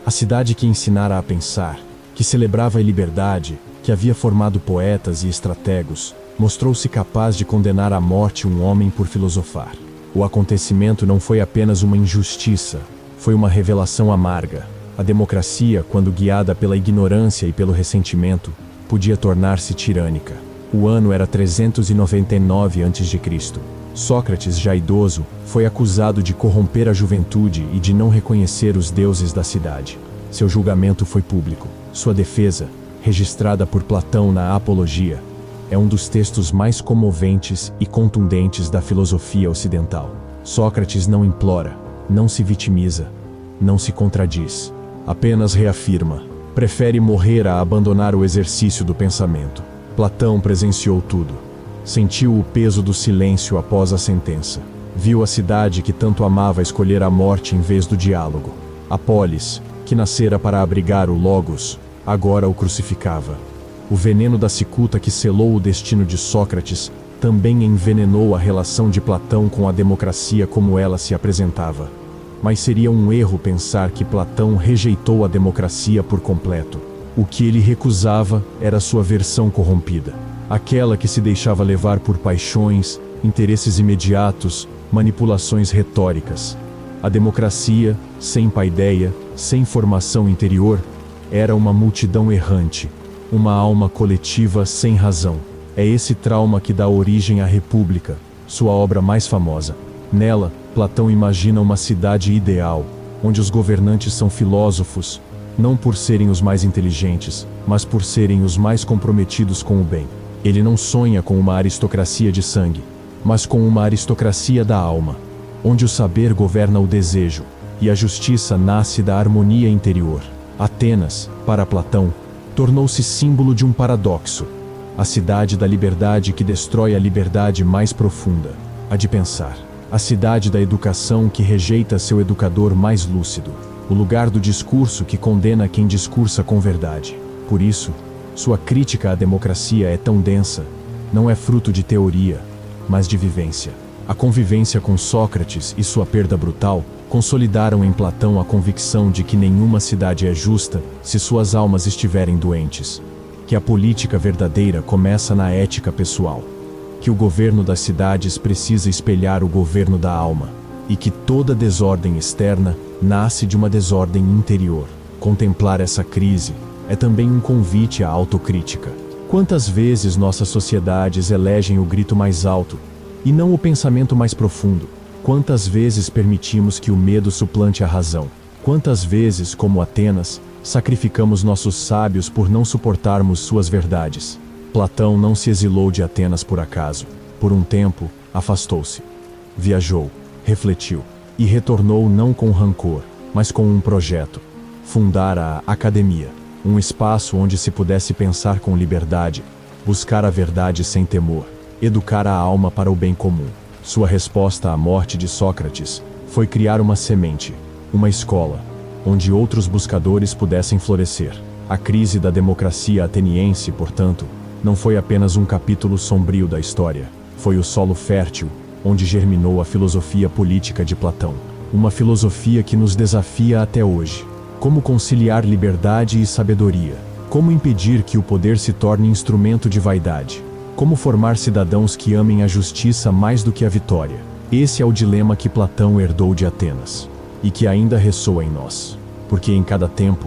A cidade que ensinara a pensar, que celebrava a liberdade, que havia formado poetas e estrategos, mostrou-se capaz de condenar à morte um homem por filosofar. O acontecimento não foi apenas uma injustiça, foi uma revelação amarga. A democracia, quando guiada pela ignorância e pelo ressentimento, podia tornar-se tirânica. O ano era 399 a.C. Sócrates, já idoso, foi acusado de corromper a juventude e de não reconhecer os deuses da cidade. Seu julgamento foi público. Sua defesa, registrada por Platão na Apologia, é um dos textos mais comoventes e contundentes da filosofia ocidental. Sócrates não implora, não se vitimiza, não se contradiz. Apenas reafirma. Prefere morrer a abandonar o exercício do pensamento. Platão presenciou tudo. Sentiu o peso do silêncio após a sentença. Viu a cidade que tanto amava escolher a morte em vez do diálogo. A polis, que nascera para abrigar o Logos, agora o crucificava. O veneno da cicuta que selou o destino de Sócrates também envenenou a relação de Platão com a democracia como ela se apresentava. Mas seria um erro pensar que Platão rejeitou a democracia por completo. O que ele recusava era sua versão corrompida, aquela que se deixava levar por paixões, interesses imediatos, manipulações retóricas. A democracia, sem paideia, sem formação interior, era uma multidão errante, uma alma coletiva sem razão. É esse trauma que dá origem à República, sua obra mais famosa. Nela, Platão imagina uma cidade ideal, onde os governantes são filósofos, não por serem os mais inteligentes, mas por serem os mais comprometidos com o bem. Ele não sonha com uma aristocracia de sangue, mas com uma aristocracia da alma, onde o saber governa o desejo, e a justiça nasce da harmonia interior. Atenas, para Platão, tornou-se símbolo de um paradoxo, a cidade da liberdade que destrói a liberdade mais profunda, a de pensar. A cidade da educação que rejeita seu educador mais lúcido. O lugar do discurso que condena quem discursa com verdade. Por isso, sua crítica à democracia é tão densa, não é fruto de teoria, mas de vivência. A convivência com Sócrates e sua perda brutal consolidaram em Platão a convicção de que nenhuma cidade é justa se suas almas estiverem doentes. Que a política verdadeira começa na ética pessoal. Que o governo das cidades precisa espelhar o governo da alma, e que toda desordem externa nasce de uma desordem interior. Contemplar essa crise é também um convite à autocrítica. Quantas vezes nossas sociedades elegem o grito mais alto, e não o pensamento mais profundo? Quantas vezes permitimos que o medo suplante a razão? Quantas vezes, como Atenas, sacrificamos nossos sábios por não suportarmos suas verdades? Platão não se exilou de Atenas por acaso. Por um tempo, afastou-se. Viajou, refletiu e retornou não com rancor, mas com um projeto. Fundar a Academia, um espaço onde se pudesse pensar com liberdade, buscar a verdade sem temor, educar a alma para o bem comum. Sua resposta à morte de Sócrates foi criar uma semente, uma escola, onde outros buscadores pudessem florescer. A crise da democracia ateniense, portanto, não foi apenas um capítulo sombrio da história, foi o solo fértil onde germinou a filosofia política de Platão. Uma filosofia que nos desafia até hoje. Como conciliar liberdade e sabedoria? Como impedir que o poder se torne instrumento de vaidade? Como formar cidadãos que amem a justiça mais do que a vitória? Esse é o dilema que Platão herdou de Atenas, e que ainda ressoa em nós. Porque em cada tempo,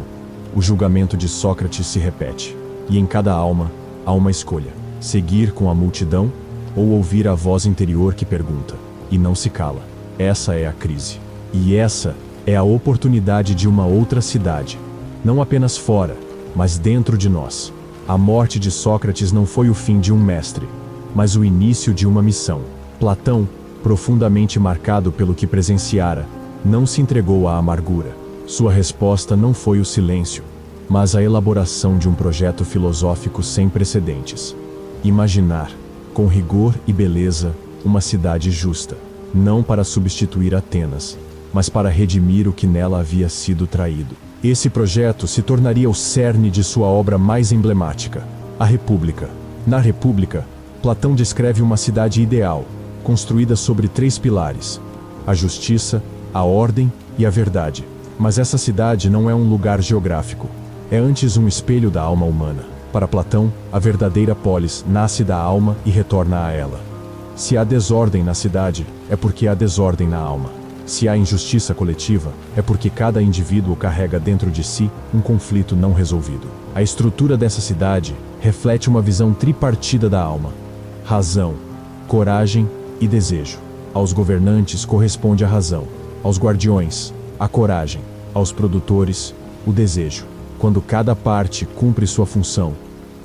o julgamento de Sócrates se repete, e em cada alma, há uma escolha: seguir com a multidão ou ouvir a voz interior que pergunta, e não se cala. Essa é a crise. E essa é a oportunidade de uma outra cidade, não apenas fora, mas dentro de nós. A morte de Sócrates não foi o fim de um mestre, mas o início de uma missão. Platão, profundamente marcado pelo que presenciara, não se entregou à amargura. Sua resposta não foi o silêncio, mas a elaboração de um projeto filosófico sem precedentes. Imaginar, com rigor e beleza, uma cidade justa, não para substituir Atenas, mas para redimir o que nela havia sido traído. Esse projeto se tornaria o cerne de sua obra mais emblemática, a República. Na República, Platão descreve uma cidade ideal, construída sobre 3 pilares: a justiça, a ordem e a verdade. Mas essa cidade não é um lugar geográfico. É antes um espelho da alma humana. Para Platão, a verdadeira polis nasce da alma e retorna a ela. Se há desordem na cidade, é porque há desordem na alma. Se há injustiça coletiva, é porque cada indivíduo carrega dentro de si um conflito não resolvido. A estrutura dessa cidade reflete uma visão tripartida da alma: razão, coragem e desejo. Aos governantes corresponde a razão, aos guardiões, a coragem, aos produtores, o desejo. Quando cada parte cumpre sua função,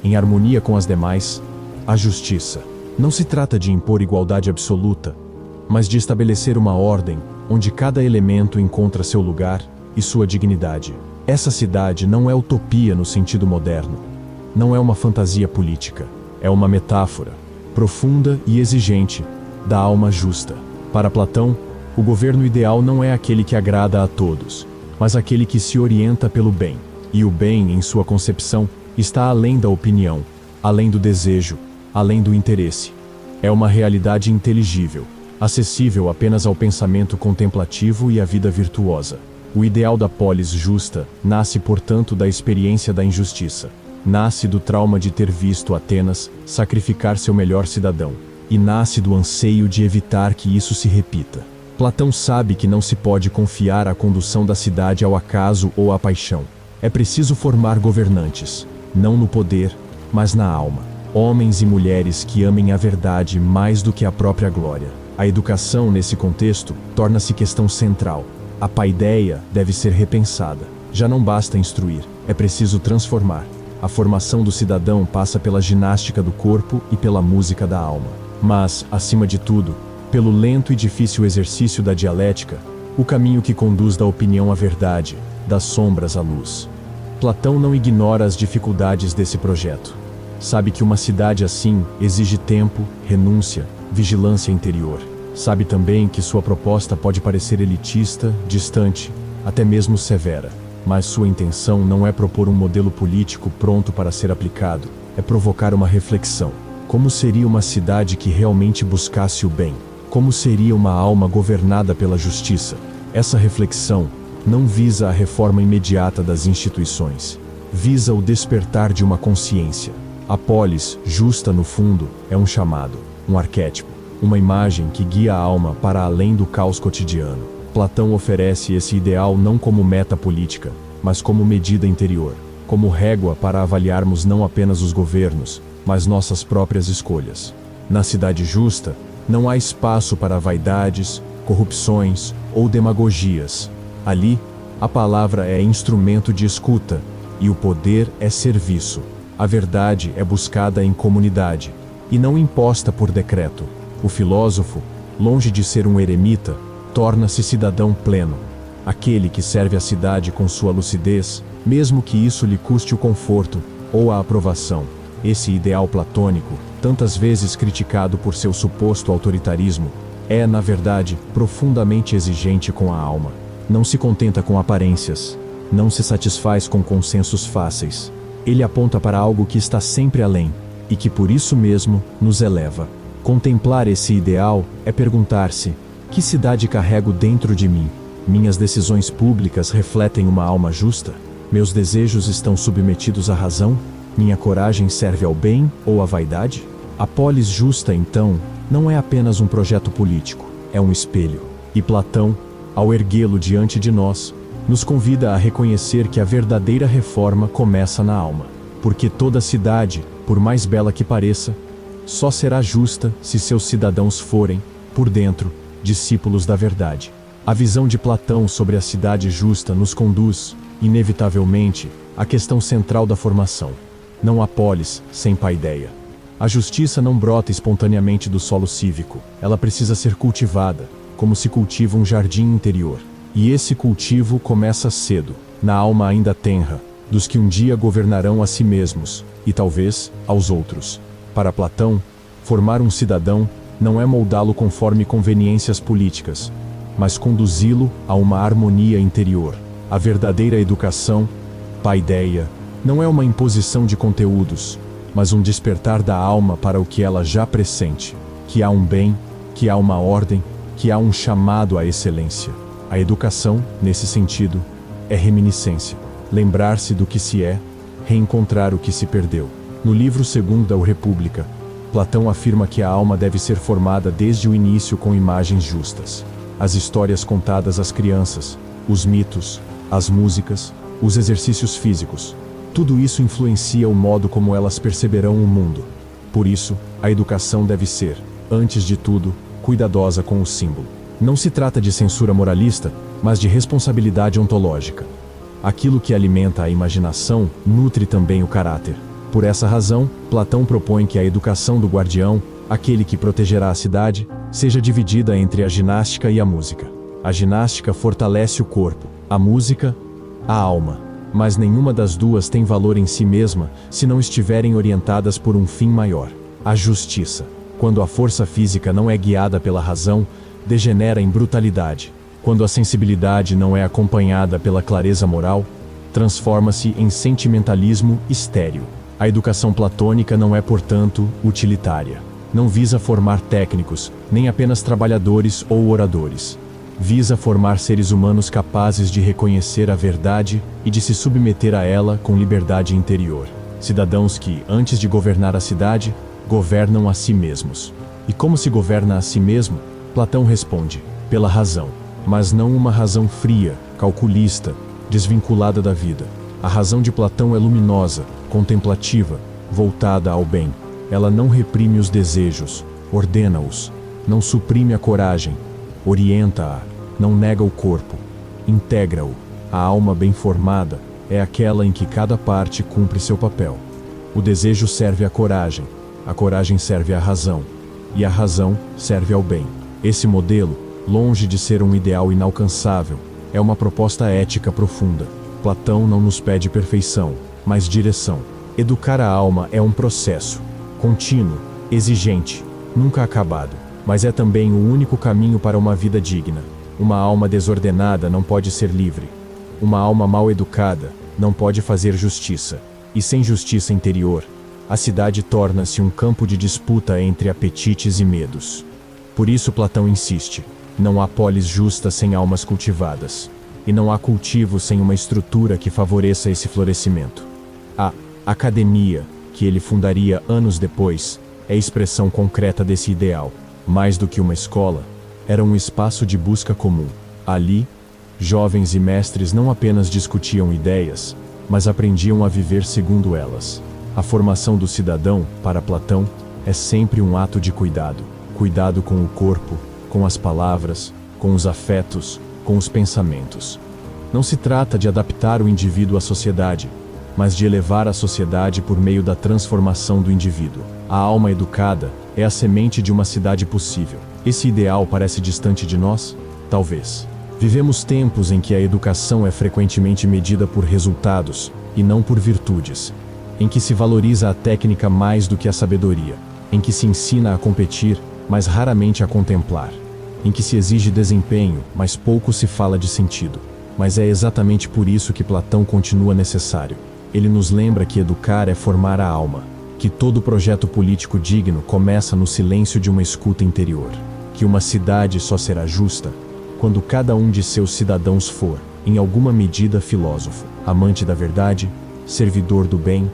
em harmonia com as demais, a justiça. Não se trata de impor igualdade absoluta, mas de estabelecer uma ordem onde cada elemento encontra seu lugar e sua dignidade. Essa cidade não é utopia no sentido moderno. Não é uma fantasia política. É uma metáfora, profunda e exigente, da alma justa. Para Platão, o governo ideal não é aquele que agrada a todos, mas aquele que se orienta pelo bem. E o bem, em sua concepção, está além da opinião, além do desejo, além do interesse. É uma realidade inteligível, acessível apenas ao pensamento contemplativo e à vida virtuosa. O ideal da polis justa nasce, portanto, da experiência da injustiça. Nasce do trauma de ter visto Atenas sacrificar seu melhor cidadão. E nasce do anseio de evitar que isso se repita. Platão sabe que não se pode confiar a condução da cidade ao acaso ou à paixão. É preciso formar governantes, não no poder, mas na alma. Homens e mulheres que amem a verdade mais do que a própria glória. A educação, nesse contexto, torna-se questão central. A paideia deve ser repensada. Já não basta instruir, é preciso transformar. A formação do cidadão passa pela ginástica do corpo e pela música da alma. Mas, acima de tudo, pelo lento e difícil exercício da dialética, o caminho que conduz da opinião à verdade, das sombras à luz. Platão não ignora as dificuldades desse projeto. Sabe que uma cidade assim exige tempo, renúncia, vigilância interior. Sabe também que sua proposta pode parecer elitista, distante, até mesmo severa. Mas sua intenção não é propor um modelo político pronto para ser aplicado, é provocar uma reflexão. Como seria uma cidade que realmente buscasse o bem? Como seria uma alma governada pela justiça? Essa reflexão não visa a reforma imediata das instituições. Visa o despertar de uma consciência. A polis, justa no fundo, é um chamado, um arquétipo, uma imagem que guia a alma para além do caos cotidiano. Platão oferece esse ideal não como meta política, mas como medida interior, como régua para avaliarmos não apenas os governos, mas nossas próprias escolhas. Na cidade justa, não há espaço para vaidades, corrupções ou demagogias. Ali, a palavra é instrumento de escuta e o poder é serviço. A verdade é buscada em comunidade e não imposta por decreto. O filósofo, longe de ser um eremita, torna-se cidadão pleno. Aquele que serve a cidade com sua lucidez, mesmo que isso lhe custe o conforto ou a aprovação. Esse ideal platônico, tantas vezes criticado por seu suposto autoritarismo, é, na verdade, profundamente exigente com a alma. Não se contenta com aparências, não se satisfaz com consensos fáceis. Ele aponta para algo que está sempre além, e que por isso mesmo nos eleva. Contemplar esse ideal é perguntar-se: que cidade carrego dentro de mim? Minhas decisões públicas refletem uma alma justa? Meus desejos estão submetidos à razão? Minha coragem serve ao bem ou à vaidade? A polis justa, então, não é apenas um projeto político, é um espelho. E Platão, ao erguê-lo diante de nós, nos convida a reconhecer que a verdadeira reforma começa na alma. Porque toda cidade, por mais bela que pareça, só será justa se seus cidadãos forem, por dentro, discípulos da verdade. A visão de Platão sobre a cidade justa nos conduz, inevitavelmente, à questão central da formação. Não há polis sem paideia. A justiça não brota espontaneamente do solo cívico. Ela precisa ser cultivada, como se cultiva um jardim interior. E esse cultivo começa cedo, na alma ainda tenra, dos que um dia governarão a si mesmos, e talvez aos outros. Para Platão, formar um cidadão não é moldá-lo conforme conveniências políticas, mas conduzi-lo a uma harmonia interior. A verdadeira educação, paideia, não é uma imposição de conteúdos, mas um despertar da alma para o que ela já pressente, que há um bem, que há uma ordem, que há um chamado à excelência. A educação, nesse sentido, é reminiscência, lembrar-se do que se é, reencontrar o que se perdeu. No livro Segunda República, Platão afirma que a alma deve ser formada desde o início com imagens justas. As histórias contadas às crianças, os mitos, as músicas, os exercícios físicos, tudo isso influencia o modo como elas perceberão o mundo. Por isso, a educação deve ser, antes de tudo, cuidadosa com o símbolo. Não se trata de censura moralista, mas de responsabilidade ontológica. Aquilo que alimenta a imaginação nutre também o caráter. Por essa razão, Platão propõe que a educação do guardião, aquele que protegerá a cidade, seja dividida entre a ginástica e a música. A ginástica fortalece o corpo, a música, a alma. Mas nenhuma das duas tem valor em si mesma se não estiverem orientadas por um fim maior: a justiça. Quando a força física não é guiada pela razão, degenera em brutalidade. Quando a sensibilidade não é acompanhada pela clareza moral, transforma-se em sentimentalismo estéril. A educação platônica não é, portanto, utilitária. Não visa formar técnicos, nem apenas trabalhadores ou oradores. Visa formar seres humanos capazes de reconhecer a verdade e de se submeter a ela com liberdade interior. Cidadãos que, antes de governar a cidade, governam a si mesmos. E como se governa a si mesmo? Platão responde: pela razão. Mas não uma razão fria, calculista, desvinculada da vida. A razão de Platão é luminosa, contemplativa, voltada ao bem. Ela não reprime os desejos, ordena-os. Não suprime a coragem, orienta-a. Não nega o corpo, integra-o. A alma bem formada é aquela em que cada parte cumpre seu papel. O desejo serve à coragem, a coragem serve à razão, e a razão serve ao bem. Esse modelo, longe de ser um ideal inalcançável, é uma proposta ética profunda. Platão não nos pede perfeição, mas direção. Educar a alma é um processo, contínuo, exigente, nunca acabado, mas é também o único caminho para uma vida digna. Uma alma desordenada não pode ser livre. Uma alma mal educada não pode fazer justiça. E sem justiça interior, a cidade torna-se um campo de disputa entre apetites e medos. Por isso Platão insiste: não há polis justa sem almas cultivadas. E não há cultivo sem uma estrutura que favoreça esse florescimento. A academia, que ele fundaria anos depois, é expressão concreta desse ideal. Mais do que uma escola, era um espaço de busca comum. Ali, jovens e mestres não apenas discutiam ideias, mas aprendiam a viver segundo elas. A formação do cidadão, para Platão, é sempre um ato de cuidado. Cuidado com o corpo, com as palavras, com os afetos, com os pensamentos. Não se trata de adaptar o indivíduo à sociedade, mas de elevar a sociedade por meio da transformação do indivíduo. A alma educada é a semente de uma cidade possível. Esse ideal parece distante de nós? Talvez. Vivemos tempos em que a educação é frequentemente medida por resultados, e não por virtudes. Em que se valoriza a técnica mais do que a sabedoria. Em que se ensina a competir, mas raramente a contemplar. Em que se exige desempenho, mas pouco se fala de sentido. Mas é exatamente por isso que Platão continua necessário. Ele nos lembra que educar é formar a alma. Que todo projeto político digno começa no silêncio de uma escuta interior. Que uma cidade só será justa quando cada um de seus cidadãos for, em alguma medida, filósofo, amante da verdade, servidor do bem,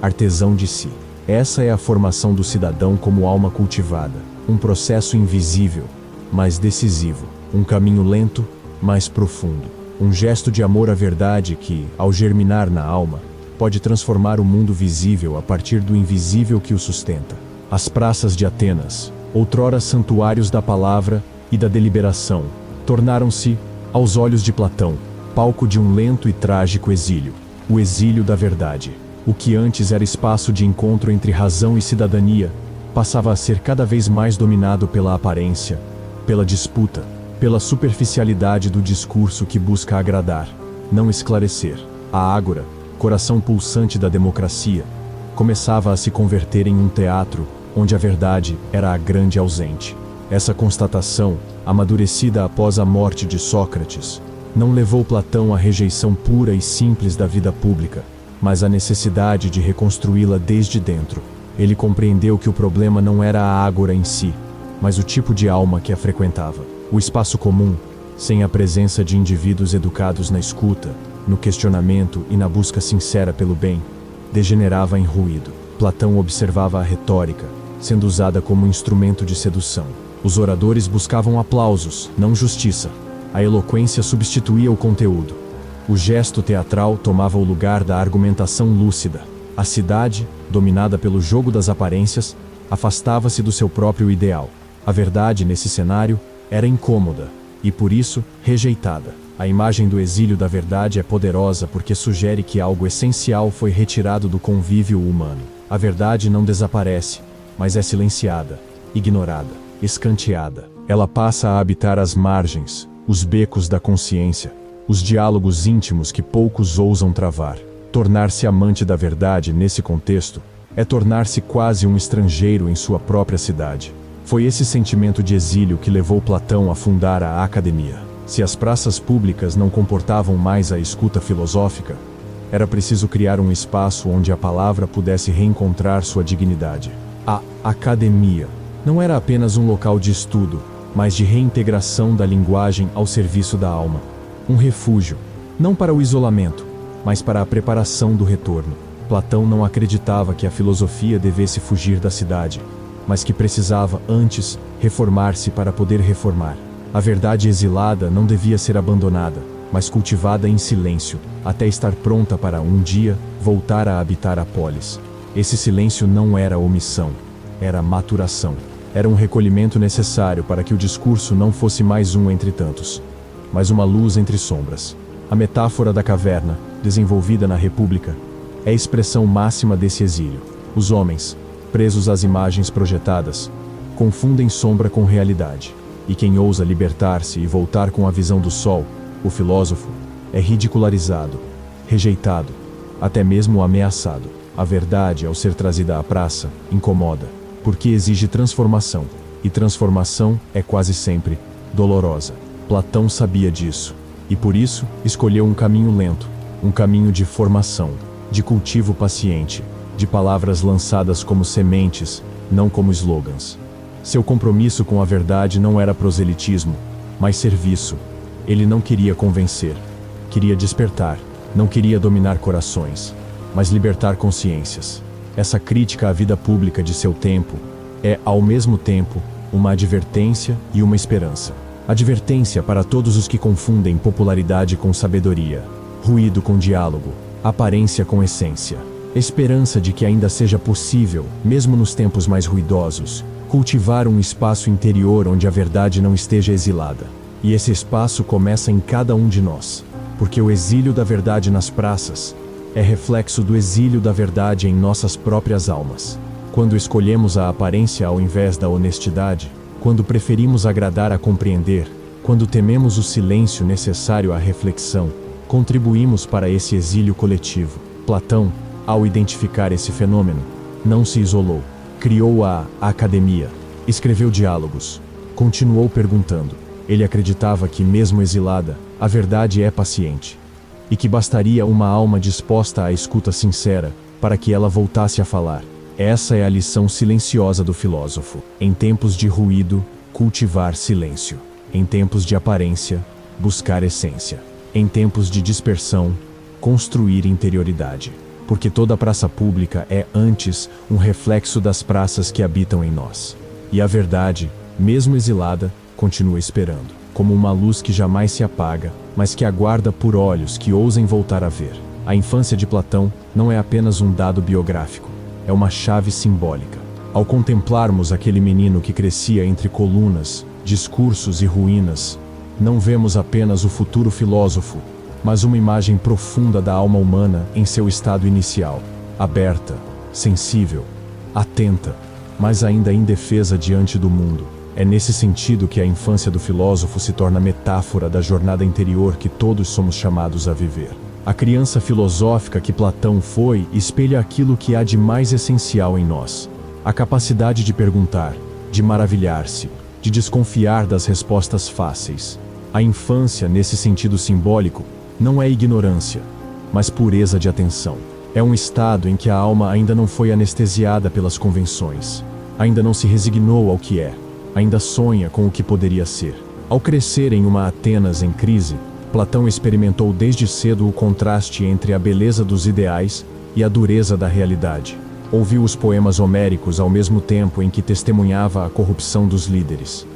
artesão de si. Essa é a formação do cidadão como alma cultivada. Um processo invisível, mas decisivo. Um caminho lento, mas profundo. Um gesto de amor à verdade que, ao germinar na alma, pode transformar o mundo visível a partir do invisível que o sustenta. As praças de Atenas, outrora santuários da palavra e da deliberação, tornaram-se, aos olhos de Platão, palco de um lento e trágico exílio. O exílio da verdade. O que antes era espaço de encontro entre razão e cidadania, passava a ser cada vez mais dominado pela aparência, pela disputa, pela superficialidade do discurso que busca agradar, não esclarecer. A ágora, coração pulsante da democracia, começava a se converter em um teatro onde a verdade era a grande ausente. Essa constatação, amadurecida após a morte de Sócrates, não levou Platão à rejeição pura e simples da vida pública, mas à necessidade de reconstruí-la desde dentro. Ele compreendeu que o problema não era a ágora em si, mas o tipo de alma que a frequentava. O espaço comum, sem a presença de indivíduos educados na escuta, no questionamento e na busca sincera pelo bem, degenerava em ruído. Platão observava a retórica, sendo usada como instrumento de sedução. Os oradores buscavam aplausos, não justiça. A eloquência substituía o conteúdo. O gesto teatral tomava o lugar da argumentação lúcida. A cidade, dominada pelo jogo das aparências, afastava-se do seu próprio ideal. A verdade, nesse cenário, era incômoda e, por isso, rejeitada. A imagem do exílio da verdade é poderosa porque sugere que algo essencial foi retirado do convívio humano. A verdade não desaparece, mas é silenciada, ignorada, escanteada. Ela passa a habitar as margens, os becos da consciência, os diálogos íntimos que poucos ousam travar. Tornar-se amante da verdade nesse contexto é tornar-se quase um estrangeiro em sua própria cidade. Foi esse sentimento de exílio que levou Platão a fundar a academia. Se as praças públicas não comportavam mais a escuta filosófica, era preciso criar um espaço onde a palavra pudesse reencontrar sua dignidade. A academia não era apenas um local de estudo, mas de reintegração da linguagem ao serviço da alma. Um refúgio, não para o isolamento, mas para a preparação do retorno. Platão não acreditava que a filosofia devesse fugir da cidade, mas que precisava, antes, reformar-se para poder reformar. A verdade exilada não devia ser abandonada, mas cultivada em silêncio, até estar pronta para, um dia, voltar a habitar a polis. Esse silêncio não era omissão, era maturação. Era um recolhimento necessário para que o discurso não fosse mais um entre tantos, mas uma luz entre sombras. A metáfora da caverna, desenvolvida na República, é a expressão máxima desse exílio. Os homens, presos às imagens projetadas, confundem sombra com realidade. E quem ousa libertar-se e voltar com a visão do sol, o filósofo, é ridicularizado, rejeitado, até mesmo ameaçado. A verdade, ao ser trazida à praça, incomoda, porque exige transformação, e transformação é quase sempre dolorosa. Platão sabia disso, e por isso escolheu um caminho lento, um caminho de formação, de cultivo paciente, de palavras lançadas como sementes, não como slogans. Seu compromisso com a verdade não era proselitismo, mas serviço. Ele não queria convencer, queria despertar, não queria dominar corações, mas libertar consciências. Essa crítica à vida pública de seu tempo é, ao mesmo tempo, uma advertência e uma esperança. Advertência para todos os que confundem popularidade com sabedoria, ruído com diálogo, aparência com essência. Esperança de que ainda seja possível, mesmo nos tempos mais ruidosos, cultivar um espaço interior onde a verdade não esteja exilada. E esse espaço começa em cada um de nós, porque o exílio da verdade nas praças é reflexo do exílio da verdade em nossas próprias almas. Quando escolhemos a aparência ao invés da honestidade, quando preferimos agradar a compreender, quando tememos o silêncio necessário à reflexão, contribuímos para esse exílio coletivo. Platão, ao identificar esse fenômeno, não se isolou. Criou a academia, escreveu diálogos, continuou perguntando. Ele acreditava que, mesmo exilada, a verdade é paciente, e que bastaria uma alma disposta à escuta sincera para que ela voltasse a falar. Essa é a lição silenciosa do filósofo. Em tempos de ruído, cultivar silêncio. Em tempos de aparência, buscar essência. Em tempos de dispersão, construir interioridade. Porque toda praça pública é, antes, um reflexo das praças que habitam em nós. E a verdade, mesmo exilada, continua esperando, como uma luz que jamais se apaga, mas que aguarda por olhos que ousem voltar a ver. A infância de Platão não é apenas um dado biográfico, é uma chave simbólica. Ao contemplarmos aquele menino que crescia entre colunas, discursos e ruínas, não vemos apenas o futuro filósofo, mas uma imagem profunda da alma humana em seu estado inicial, aberta, sensível, atenta, mas ainda indefesa diante do mundo. É nesse sentido que a infância do filósofo se torna metáfora da jornada interior que todos somos chamados a viver. A criança filosófica que Platão foi espelha aquilo que há de mais essencial em nós: a capacidade de perguntar, de maravilhar-se, de desconfiar das respostas fáceis. A infância, nesse sentido simbólico, não é ignorância, mas pureza de atenção. É um estado em que a alma ainda não foi anestesiada pelas convenções, ainda não se resignou ao que é, ainda sonha com o que poderia ser. Ao crescer em uma Atenas em crise, Platão experimentou desde cedo o contraste entre a beleza dos ideais e a dureza da realidade. Ouviu os poemas homéricos ao mesmo tempo em que testemunhava a corrupção dos líderes.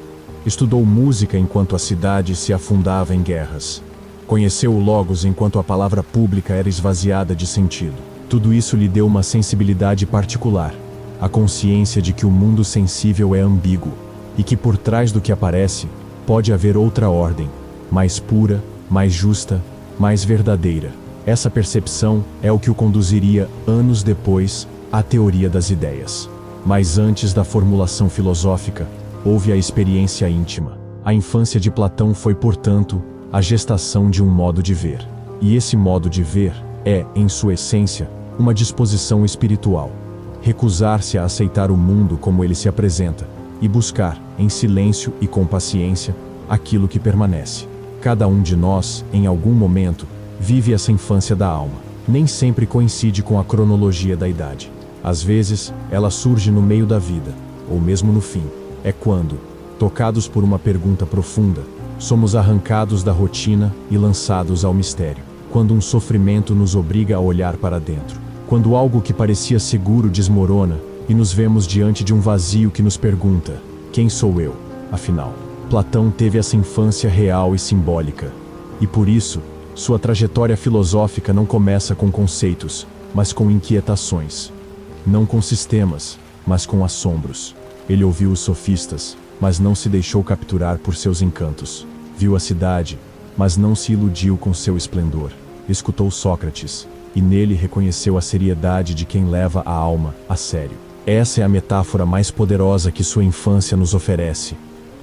Estudou música enquanto a cidade se afundava em guerras. Conheceu o Logos enquanto a palavra pública era esvaziada de sentido. Tudo isso lhe deu uma sensibilidade particular, a consciência de que o mundo sensível é ambíguo, e que por trás do que aparece, pode haver outra ordem, mais pura, mais justa, mais verdadeira. Essa percepção é o que o conduziria, anos depois, à teoria das ideias. Mas antes da formulação filosófica, houve a experiência íntima. A infância de Platão foi, portanto, a gestação de um modo de ver. E esse modo de ver é, em sua essência, uma disposição espiritual. Recusar-se a aceitar o mundo como ele se apresenta e buscar, em silêncio e com paciência, aquilo que permanece. Cada um de nós, em algum momento, vive essa infância da alma. Nem sempre coincide com a cronologia da idade. Às vezes, ela surge no meio da vida, ou mesmo no fim. É quando, tocados por uma pergunta profunda, somos arrancados da rotina e lançados ao mistério. Quando um sofrimento nos obriga a olhar para dentro. Quando algo que parecia seguro desmorona e nos vemos diante de um vazio que nos pergunta: quem sou eu, afinal? Platão teve essa infância real e simbólica. E por isso, sua trajetória filosófica não começa com conceitos, mas com inquietações. Não com sistemas, mas com assombros. Ele ouviu os sofistas, mas não se deixou capturar por seus encantos. Viu a cidade, mas não se iludiu com seu esplendor. Escutou Sócrates, e nele reconheceu a seriedade de quem leva a alma a sério. Essa é a metáfora mais poderosa que sua infância nos oferece.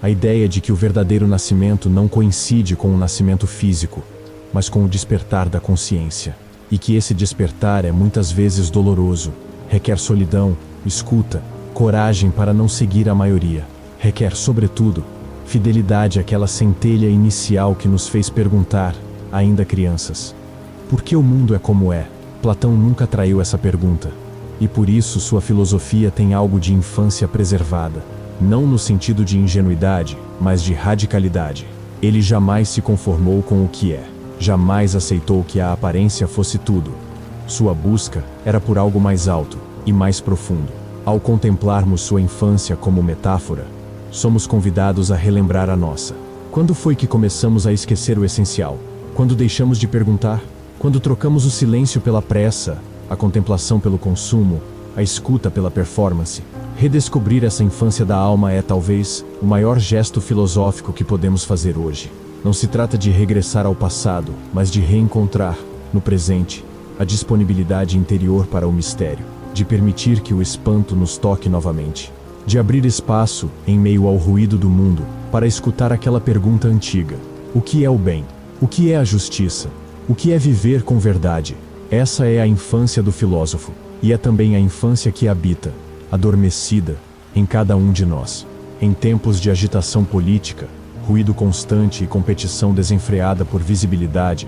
A ideia de que o verdadeiro nascimento não coincide com o nascimento físico, mas com o despertar da consciência. E que esse despertar é muitas vezes doloroso, requer solidão, escuta, coragem para não seguir a maioria. Requer, sobretudo, fidelidade àquela centelha inicial que nos fez perguntar, ainda crianças: por que o mundo é como é? Platão nunca traiu essa pergunta. E por isso sua filosofia tem algo de infância preservada. Não no sentido de ingenuidade, mas de radicalidade. Ele jamais se conformou com o que é. Jamais aceitou que a aparência fosse tudo. Sua busca era por algo mais alto e mais profundo. Ao contemplarmos sua infância como metáfora, somos convidados a relembrar a nossa. Quando foi que começamos a esquecer o essencial? Quando deixamos de perguntar? Quando trocamos o silêncio pela pressa, a contemplação pelo consumo, a escuta pela performance? Redescobrir essa infância da alma é, talvez, o maior gesto filosófico que podemos fazer hoje. Não se trata de regressar ao passado, mas de reencontrar, no presente, a disponibilidade interior para o mistério, de permitir que o espanto nos toque novamente, de abrir espaço, em meio ao ruído do mundo, para escutar aquela pergunta antiga: o que é o bem? O que é a justiça? O que é viver com verdade? Essa é a infância do filósofo, e é também a infância que habita, adormecida, em cada um de nós. Em tempos de agitação política, ruído constante e competição desenfreada por visibilidade,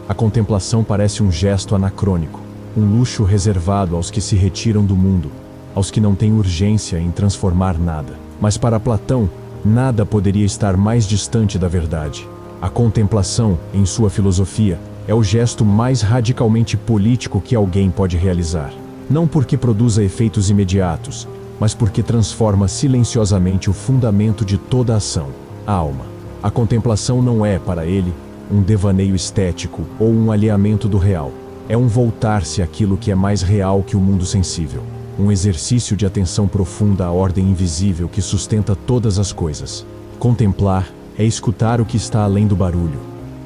a contemplação parece um gesto anacrônico, um luxo reservado aos que se retiram do mundo, aos que não têm urgência em transformar nada. Mas para Platão, nada poderia estar mais distante da verdade. A contemplação, em sua filosofia, é o gesto mais radicalmente político que alguém pode realizar. Não porque produza efeitos imediatos, mas porque transforma silenciosamente o fundamento de toda ação, a alma. A contemplação não é, para ele, um devaneio estético ou um alheamento do real. É um voltar-se àquilo que é mais real que o mundo sensível. Um exercício de atenção profunda à ordem invisível que sustenta todas as coisas. Contemplar é escutar o que está além do barulho,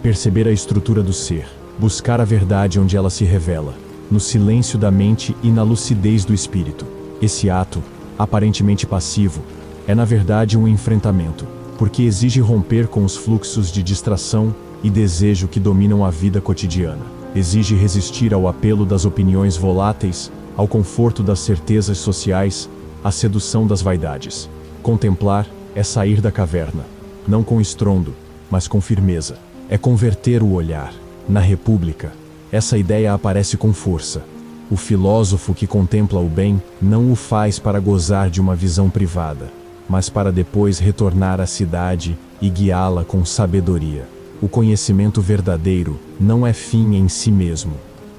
perceber a estrutura do ser, buscar a verdade onde ela se revela, no silêncio da mente e na lucidez do espírito. Esse ato, aparentemente passivo, é na verdade um enfrentamento, porque exige romper com os fluxos de distração e desejo que dominam a vida cotidiana. Exige resistir ao apelo das opiniões voláteis, ao conforto das certezas sociais, à sedução das vaidades. Contemplar é sair da caverna, não com estrondo, mas com firmeza. É converter o olhar. Na República, essa ideia aparece com força. O filósofo que contempla o bem não o faz para gozar de uma visão privada, mas para depois retornar à cidade e guiá-la com sabedoria. O conhecimento verdadeiro não é fim em si mesmo,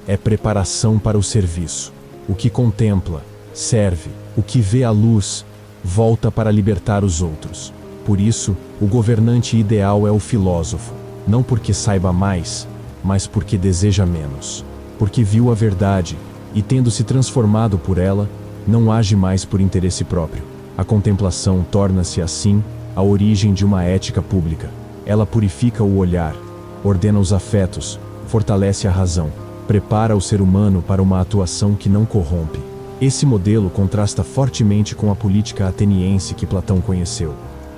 é preparação para o serviço. O que contempla, serve. O que vê a luz, volta para libertar os outros. Por isso, o governante ideal é o filósofo, não porque saiba mais, mas porque deseja menos. Porque viu a verdade, e tendo se transformado por ela, não age mais por interesse próprio. A contemplação torna-se, assim, a origem de uma ética pública. Ela purifica o olhar, ordena os afetos, fortalece a razão, prepara o ser humano para uma atuação que não corrompe. Esse modelo contrasta fortemente com a política ateniense que Platão conheceu,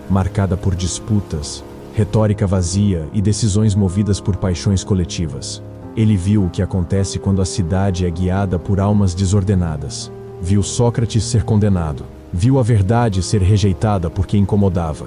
marcada por disputas, retórica vazia e decisões movidas por paixões coletivas. Ele viu o que acontece quando a cidade é guiada por almas desordenadas. Viu Sócrates ser condenado. Viu a verdade ser rejeitada porque incomodava.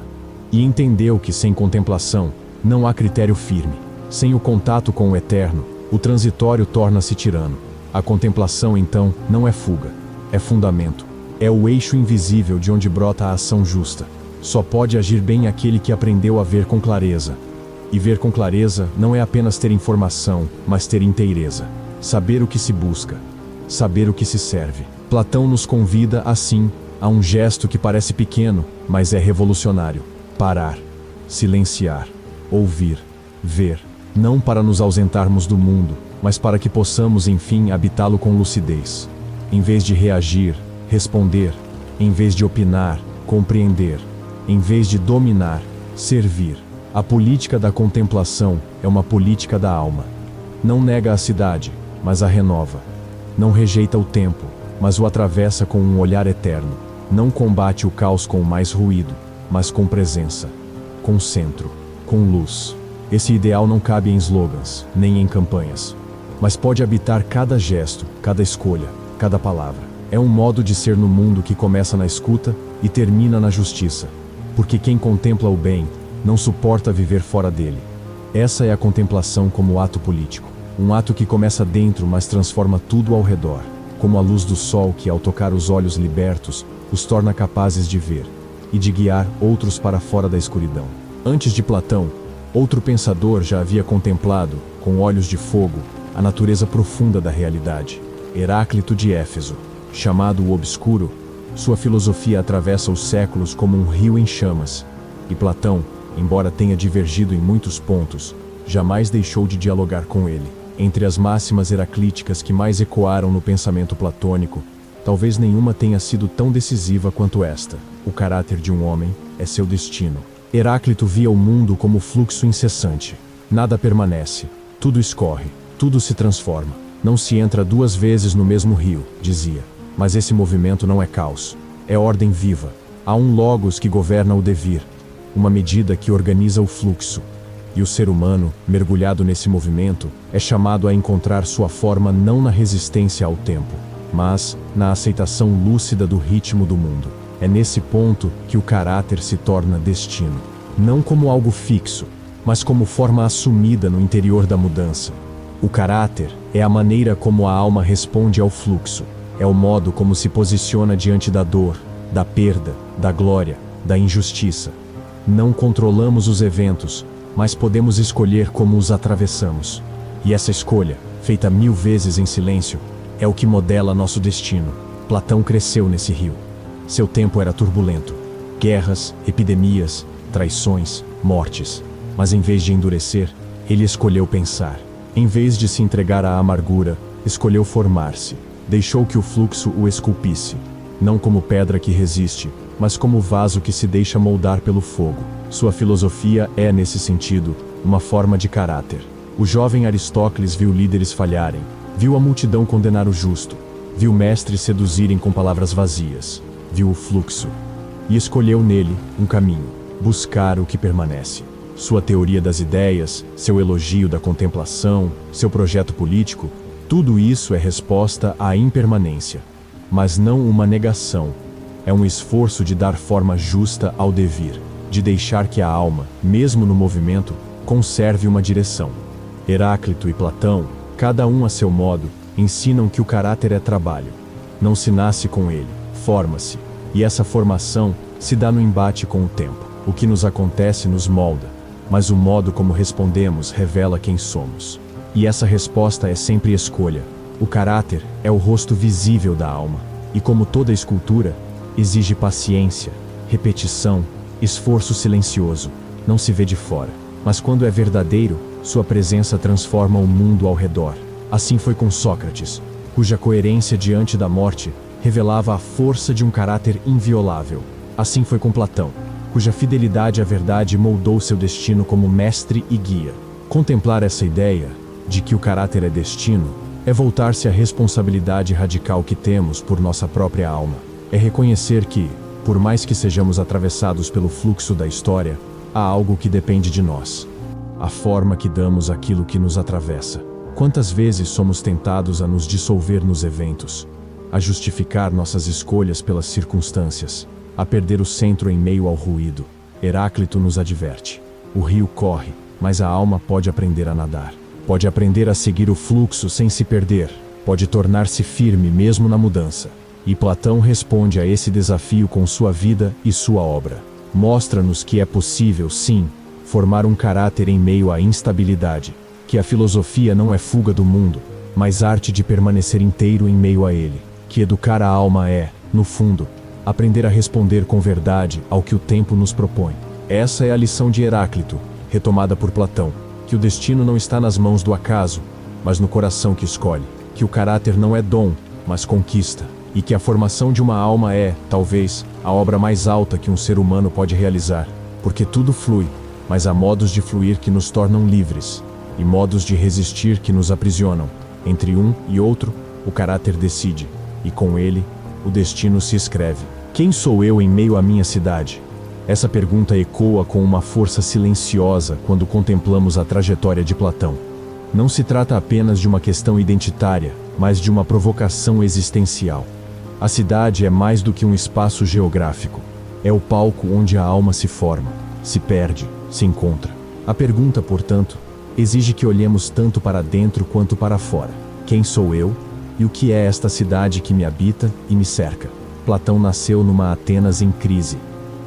E entendeu que sem contemplação, não há critério firme. Sem o contato com o eterno, o transitório torna-se tirano. A contemplação, então, não é fuga. É fundamento. É o eixo invisível de onde brota a ação justa. Só pode agir bem aquele que aprendeu a ver com clareza. E ver com clareza não é apenas ter informação, mas ter inteireza. Saber o que se busca. Saber o que se serve. Platão nos convida, assim, a um gesto que parece pequeno, mas é revolucionário. Parar. Silenciar. Ouvir. Ver. Não para nos ausentarmos do mundo, mas para que possamos, enfim, habitá-lo com lucidez. Em vez de reagir, responder. Em vez de opinar, compreender. Em vez de dominar, servir. A política da contemplação é uma política da alma. Não nega a cidade, mas a renova. Não rejeita o tempo, mas o atravessa com um olhar eterno. Não combate o caos com mais ruído, mas com presença, com centro, com luz. Esse ideal não cabe em slogans, nem em campanhas, mas pode habitar cada gesto, cada escolha, cada palavra. É um modo de ser no mundo que começa na escuta e termina na justiça, porque quem contempla o bem não suporta viver fora dele. Essa é a contemplação como ato político, um ato que começa dentro, mas transforma tudo ao redor, como a luz do sol que, ao tocar os olhos libertos, os torna capazes de ver e de guiar outros para fora da escuridão. Antes de Platão, outro pensador já havia contemplado, com olhos de fogo, a natureza profunda da realidade. Heráclito de Éfeso, chamado o Obscuro, sua filosofia atravessa os séculos como um rio em chamas. E Platão, embora tenha divergido em muitos pontos, jamais deixou de dialogar com ele. Entre as máximas heraclíticas que mais ecoaram no pensamento platônico, talvez nenhuma tenha sido tão decisiva quanto esta: o caráter de um homem é seu destino. Heráclito via o mundo como fluxo incessante. Nada permanece, tudo escorre, tudo se transforma. Não se entra duas vezes no mesmo rio, dizia. Mas esse movimento não é caos, é ordem viva. Há um logos que governa o devir, uma medida que organiza o fluxo. E o ser humano, mergulhado nesse movimento, é chamado a encontrar sua forma não na resistência ao tempo, mas na aceitação lúcida do ritmo do mundo. É nesse ponto que o caráter se torna destino, não como algo fixo, mas como forma assumida no interior da mudança. O caráter é a maneira como a alma responde ao fluxo, é o modo como se posiciona diante da dor, da perda, da glória, da injustiça. Não controlamos os eventos, mas podemos escolher como os atravessamos. E essa escolha, feita 1000 vezes em silêncio, é o que modela nosso destino. Platão cresceu nesse rio. Seu tempo era turbulento. Guerras, epidemias, traições, mortes. Mas em vez de endurecer, ele escolheu pensar. Em vez de se entregar à amargura, escolheu formar-se. Deixou que o fluxo o esculpisse. Não como pedra que resiste, mas como vaso que se deixa moldar pelo fogo. Sua filosofia é, nesse sentido, uma forma de caráter. O jovem Aristócles viu líderes falharem, viu a multidão condenar o justo, viu mestres seduzirem com palavras vazias, viu o fluxo, e escolheu nele um caminho, buscar o que permanece. Sua teoria das ideias, seu elogio da contemplação, seu projeto político, tudo isso é resposta à impermanência, mas não uma negação. É um esforço de dar forma justa ao devir, de deixar que a alma, mesmo no movimento, conserve uma direção. Heráclito e Platão, cada um a seu modo, ensinam que o caráter é trabalho. Não se nasce com ele, forma-se, e essa formação se dá no embate com o tempo. O que nos acontece nos molda, mas o modo como respondemos revela quem somos. E essa resposta é sempre escolha. O caráter é o rosto visível da alma, e como toda escultura, exige paciência, repetição, esforço silencioso. Não se vê de fora, mas quando é verdadeiro, sua presença transforma o mundo ao redor. Assim foi com Sócrates, cuja coerência diante da morte revelava a força de um caráter inviolável. Assim foi com Platão, cuja fidelidade à verdade moldou seu destino como mestre e guia. Contemplar essa ideia de que o caráter é destino é voltar-se à responsabilidade radical que temos por nossa própria alma. É reconhecer que, por mais que sejamos atravessados pelo fluxo da história, há algo que depende de nós. A forma que damos àquilo que nos atravessa. Quantas vezes somos tentados a nos dissolver nos eventos, a justificar nossas escolhas pelas circunstâncias, a perder o centro em meio ao ruído. Heráclito nos adverte. O rio corre, mas a alma pode aprender a nadar. Pode aprender a seguir o fluxo sem se perder. Pode tornar-se firme mesmo na mudança. E Platão responde a esse desafio com sua vida e sua obra. Mostra-nos que é possível, sim, formar um caráter em meio à instabilidade, que a filosofia não é fuga do mundo, mas arte de permanecer inteiro em meio a ele, que educar a alma é, no fundo, aprender a responder com verdade ao que o tempo nos propõe. Essa é a lição de Heráclito, retomada por Platão, que o destino não está nas mãos do acaso, mas no coração que escolhe, que o caráter não é dom, mas conquista, e que a formação de uma alma é, talvez, a obra mais alta que um ser humano pode realizar, porque tudo flui, mas há modos de fluir que nos tornam livres, e modos de resistir que nos aprisionam. Entre um e outro, o caráter decide, e com ele, o destino se escreve. Quem sou eu em meio à minha cidade? Essa pergunta ecoa com uma força silenciosa quando contemplamos a trajetória de Platão. Não se trata apenas de uma questão identitária, mas de uma provocação existencial. A cidade é mais do que um espaço geográfico. É o palco onde a alma se forma, se perde, se encontra. A pergunta, portanto, exige que olhemos tanto para dentro quanto para fora. Quem sou eu? E o que é esta cidade que me habita e me cerca? Platão nasceu numa Atenas em crise,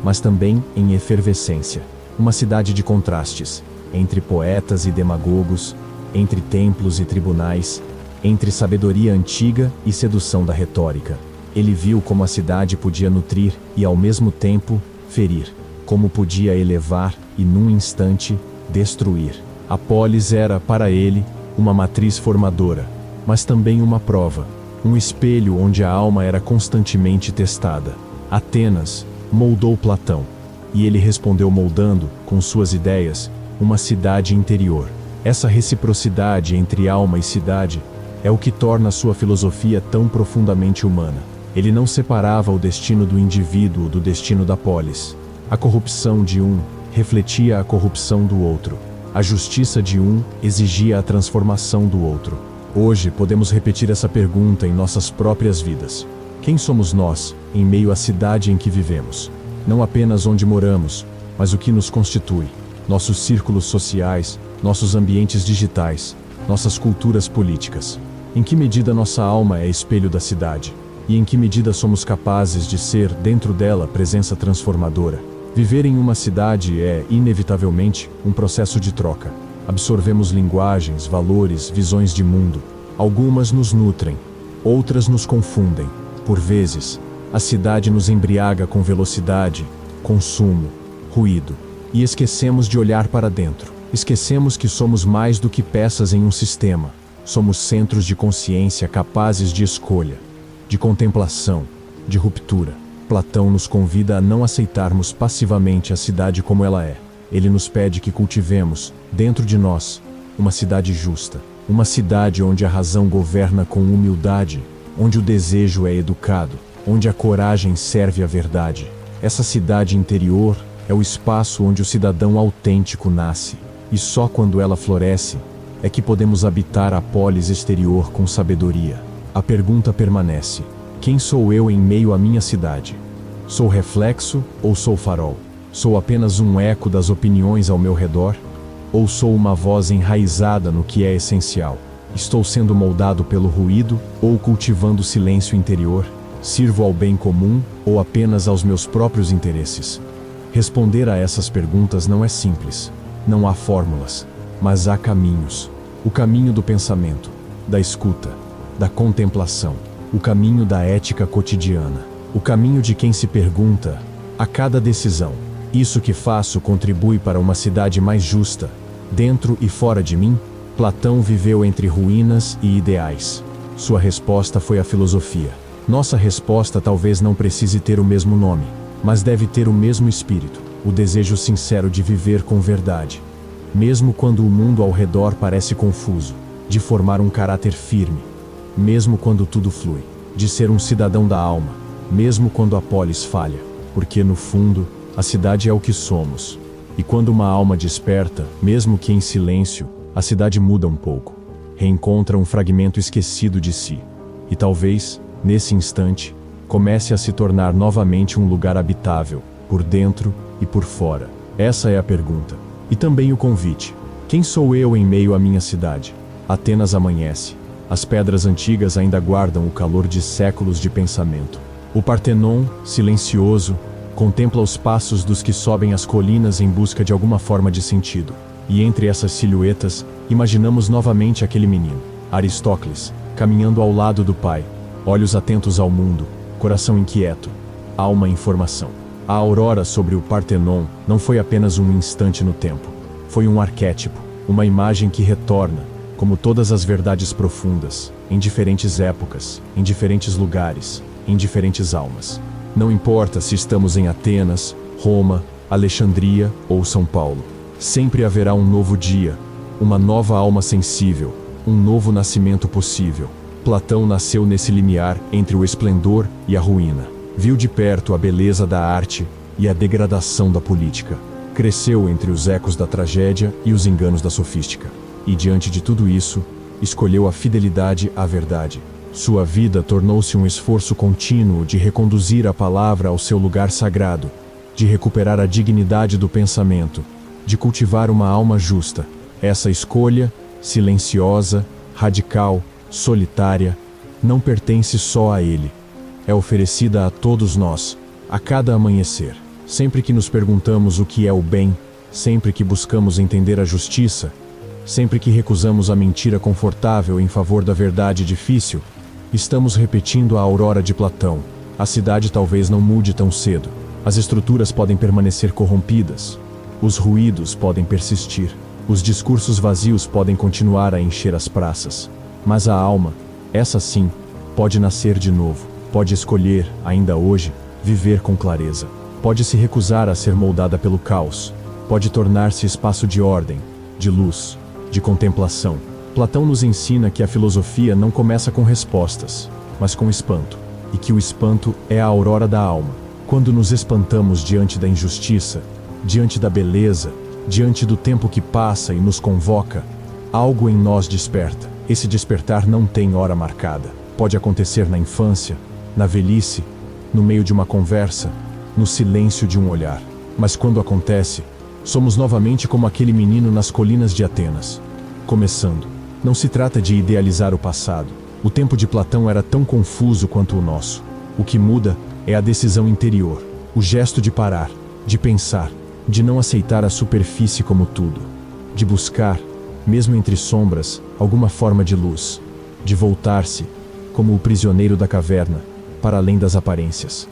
mas também em efervescência. Uma cidade de contrastes, entre poetas e demagogos, entre templos e tribunais, entre sabedoria antiga e sedução da retórica. Ele viu como a cidade podia nutrir e, ao mesmo tempo, ferir, como podia elevar e, num instante, destruir. A polis era, para ele, uma matriz formadora, mas também uma prova, um espelho onde a alma era constantemente testada. Atenas moldou Platão, e ele respondeu moldando, com suas ideias, uma cidade interior. Essa reciprocidade entre alma e cidade é o que torna sua filosofia tão profundamente humana. Ele não separava o destino do indivíduo do destino da polis. A corrupção de um refletia a corrupção do outro. A justiça de um exigia a transformação do outro. Hoje podemos repetir essa pergunta em nossas próprias vidas. Quem somos nós, em meio à cidade em que vivemos? Não apenas onde moramos, mas o que nos constitui. Nossos círculos sociais, nossos ambientes digitais, nossas culturas políticas. Em que medida nossa alma é espelho da cidade? E em que medida somos capazes de ser, dentro dela, presença transformadora? Viver em uma cidade é, inevitavelmente, um processo de troca. Absorvemos linguagens, valores, visões de mundo. Algumas nos nutrem, outras nos confundem. Por vezes, a cidade nos embriaga com velocidade, consumo, ruído. E esquecemos de olhar para dentro. Esquecemos que somos mais do que peças em um sistema. Somos centros de consciência capazes de escolha, de contemplação, de ruptura. Platão nos convida a não aceitarmos passivamente a cidade como ela é. Ele nos pede que cultivemos, dentro de nós, uma cidade justa. Uma cidade onde a razão governa com humildade, onde o desejo é educado, onde a coragem serve à verdade. Essa cidade interior é o espaço onde o cidadão autêntico nasce. E só quando ela floresce, é que podemos habitar a polis exterior com sabedoria. A pergunta permanece: quem sou eu em meio à minha cidade? Sou reflexo ou sou farol? Sou apenas um eco das opiniões ao meu redor? Ou sou uma voz enraizada no que é essencial? Estou sendo moldado pelo ruído ou cultivando silêncio interior? Sirvo ao bem comum ou apenas aos meus próprios interesses? Responder a essas perguntas não é simples. Não há fórmulas, mas há caminhos. O caminho do pensamento, da escuta, da contemplação. O caminho da ética cotidiana. O caminho de quem se pergunta, a cada decisão: isso que faço contribui para uma cidade mais justa, dentro e fora de mim? Platão viveu entre ruínas e ideais. Sua resposta foi a filosofia. Nossa resposta talvez não precise ter o mesmo nome. mas deve ter o mesmo espírito, o desejo sincero de viver com verdade. Mesmo quando o mundo ao redor parece confuso, de formar um caráter firme. Mesmo quando tudo flui, de ser um cidadão da alma, mesmo quando a polis falha, porque no fundo, a cidade é o que somos. E quando uma alma desperta, mesmo que em silêncio, a cidade muda um pouco. Reencontra um fragmento esquecido de si. E talvez, nesse instante, comece a se tornar novamente um lugar habitável, por dentro e por fora. Essa é a pergunta. E também o convite. Quem sou eu em meio à minha cidade? Atenas amanhece. As pedras antigas ainda guardam o calor de séculos de pensamento. O Partenon, silencioso, contempla os passos dos que sobem as colinas em busca de alguma forma de sentido. E entre essas silhuetas, imaginamos novamente aquele menino, Aristócles, caminhando ao lado do pai, olhos atentos ao mundo, coração inquieto, alma em formação. A aurora sobre o Partenon não foi apenas um instante no tempo. Foi um arquétipo, uma imagem que retorna, como todas as verdades profundas, em diferentes épocas, em diferentes lugares, em diferentes almas. Não importa se estamos em Atenas, Roma, Alexandria ou São Paulo. Sempre haverá um novo dia, uma nova alma sensível, um novo nascimento possível. Platão nasceu nesse limiar entre o esplendor e a ruína. Viu de perto a beleza da arte e a degradação da política. Cresceu entre os ecos da tragédia e os enganos da sofística. E diante de tudo isso, escolheu a fidelidade à verdade. Sua vida tornou-se um esforço contínuo de reconduzir a palavra ao seu lugar sagrado, de recuperar a dignidade do pensamento, de cultivar uma alma justa. Essa escolha, silenciosa, radical, solitária, não pertence só a ele. É oferecida a todos nós, a cada amanhecer. Sempre que nos perguntamos o que é o bem, sempre que buscamos entender a justiça, sempre que recusamos a mentira confortável em favor da verdade difícil, estamos repetindo a aurora de Platão. A cidade talvez não mude tão cedo. As estruturas podem permanecer corrompidas. Os ruídos podem persistir. Os discursos vazios podem continuar a encher as praças. Mas a alma, essa sim, pode nascer de novo. Pode escolher, ainda hoje, viver com clareza. Pode se recusar a ser moldada pelo caos. Pode tornar-se espaço de ordem, de luz, de contemplação. Platão nos ensina que a filosofia não começa com respostas, mas com espanto. E que o espanto é a aurora da alma. Quando nos espantamos diante da injustiça, diante da beleza, diante do tempo que passa e nos convoca, algo em nós desperta. Esse despertar não tem hora marcada. Pode acontecer na infância, na velhice, no meio de uma conversa, no silêncio de um olhar. Mas quando acontece, somos novamente como aquele menino nas colinas de Atenas. Começando. Não se trata de idealizar o passado. O tempo de Platão era tão confuso quanto o nosso. O que muda é a decisão interior, o gesto de parar, de pensar, de não aceitar a superfície como tudo, de buscar, mesmo entre sombras, alguma forma de luz, de voltar-se, como o prisioneiro da caverna, para além das aparências.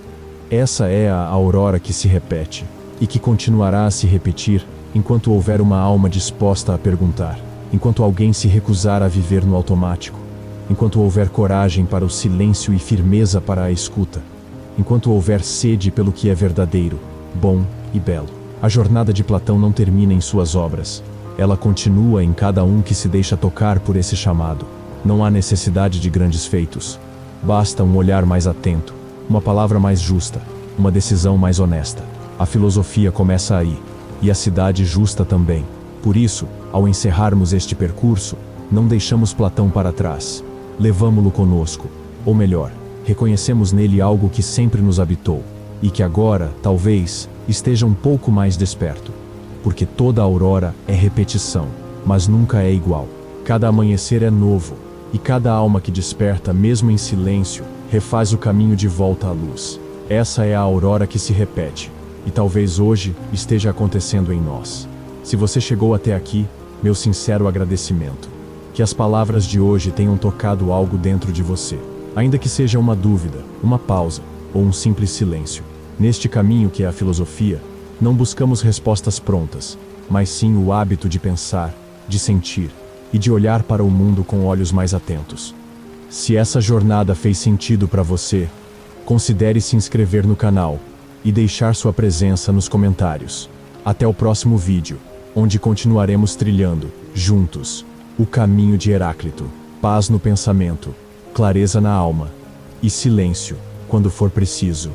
Essa é a aurora que se repete, e que continuará a se repetir enquanto houver uma alma disposta a perguntar, enquanto alguém se recusar a viver no automático, enquanto houver coragem para o silêncio e firmeza para a escuta, enquanto houver sede pelo que é verdadeiro, bom e belo. A jornada de Platão não termina em suas obras. Ela continua em cada um que se deixa tocar por esse chamado. Não há necessidade de grandes feitos. Basta um olhar mais atento, uma palavra mais justa, uma decisão mais honesta. A filosofia começa aí, e a cidade justa também. Por isso, ao encerrarmos este percurso, não deixamos Platão para trás. Levamo-lo conosco, ou melhor, reconhecemos nele algo que sempre nos habitou, e que agora, talvez, esteja um pouco mais desperto. Porque toda aurora é repetição, mas nunca é igual. Cada amanhecer é novo, e cada alma que desperta, mesmo em silêncio, refaz o caminho de volta à luz. Essa é a aurora que se repete, e talvez hoje esteja acontecendo em nós. Se você chegou até aqui, meu sincero agradecimento. Que as palavras de hoje tenham tocado algo dentro de você, ainda que seja uma dúvida, uma pausa ou um simples silêncio. Neste caminho que é a filosofia, não buscamos respostas prontas, mas sim o hábito de pensar, de sentir e de olhar para o mundo com olhos mais atentos. Se essa jornada fez sentido para você, considere se inscrever no canal e deixar sua presença nos comentários. Até o próximo vídeo, onde continuaremos trilhando, juntos, o caminho de Heráclito. Paz no pensamento, clareza na alma e silêncio, quando for preciso.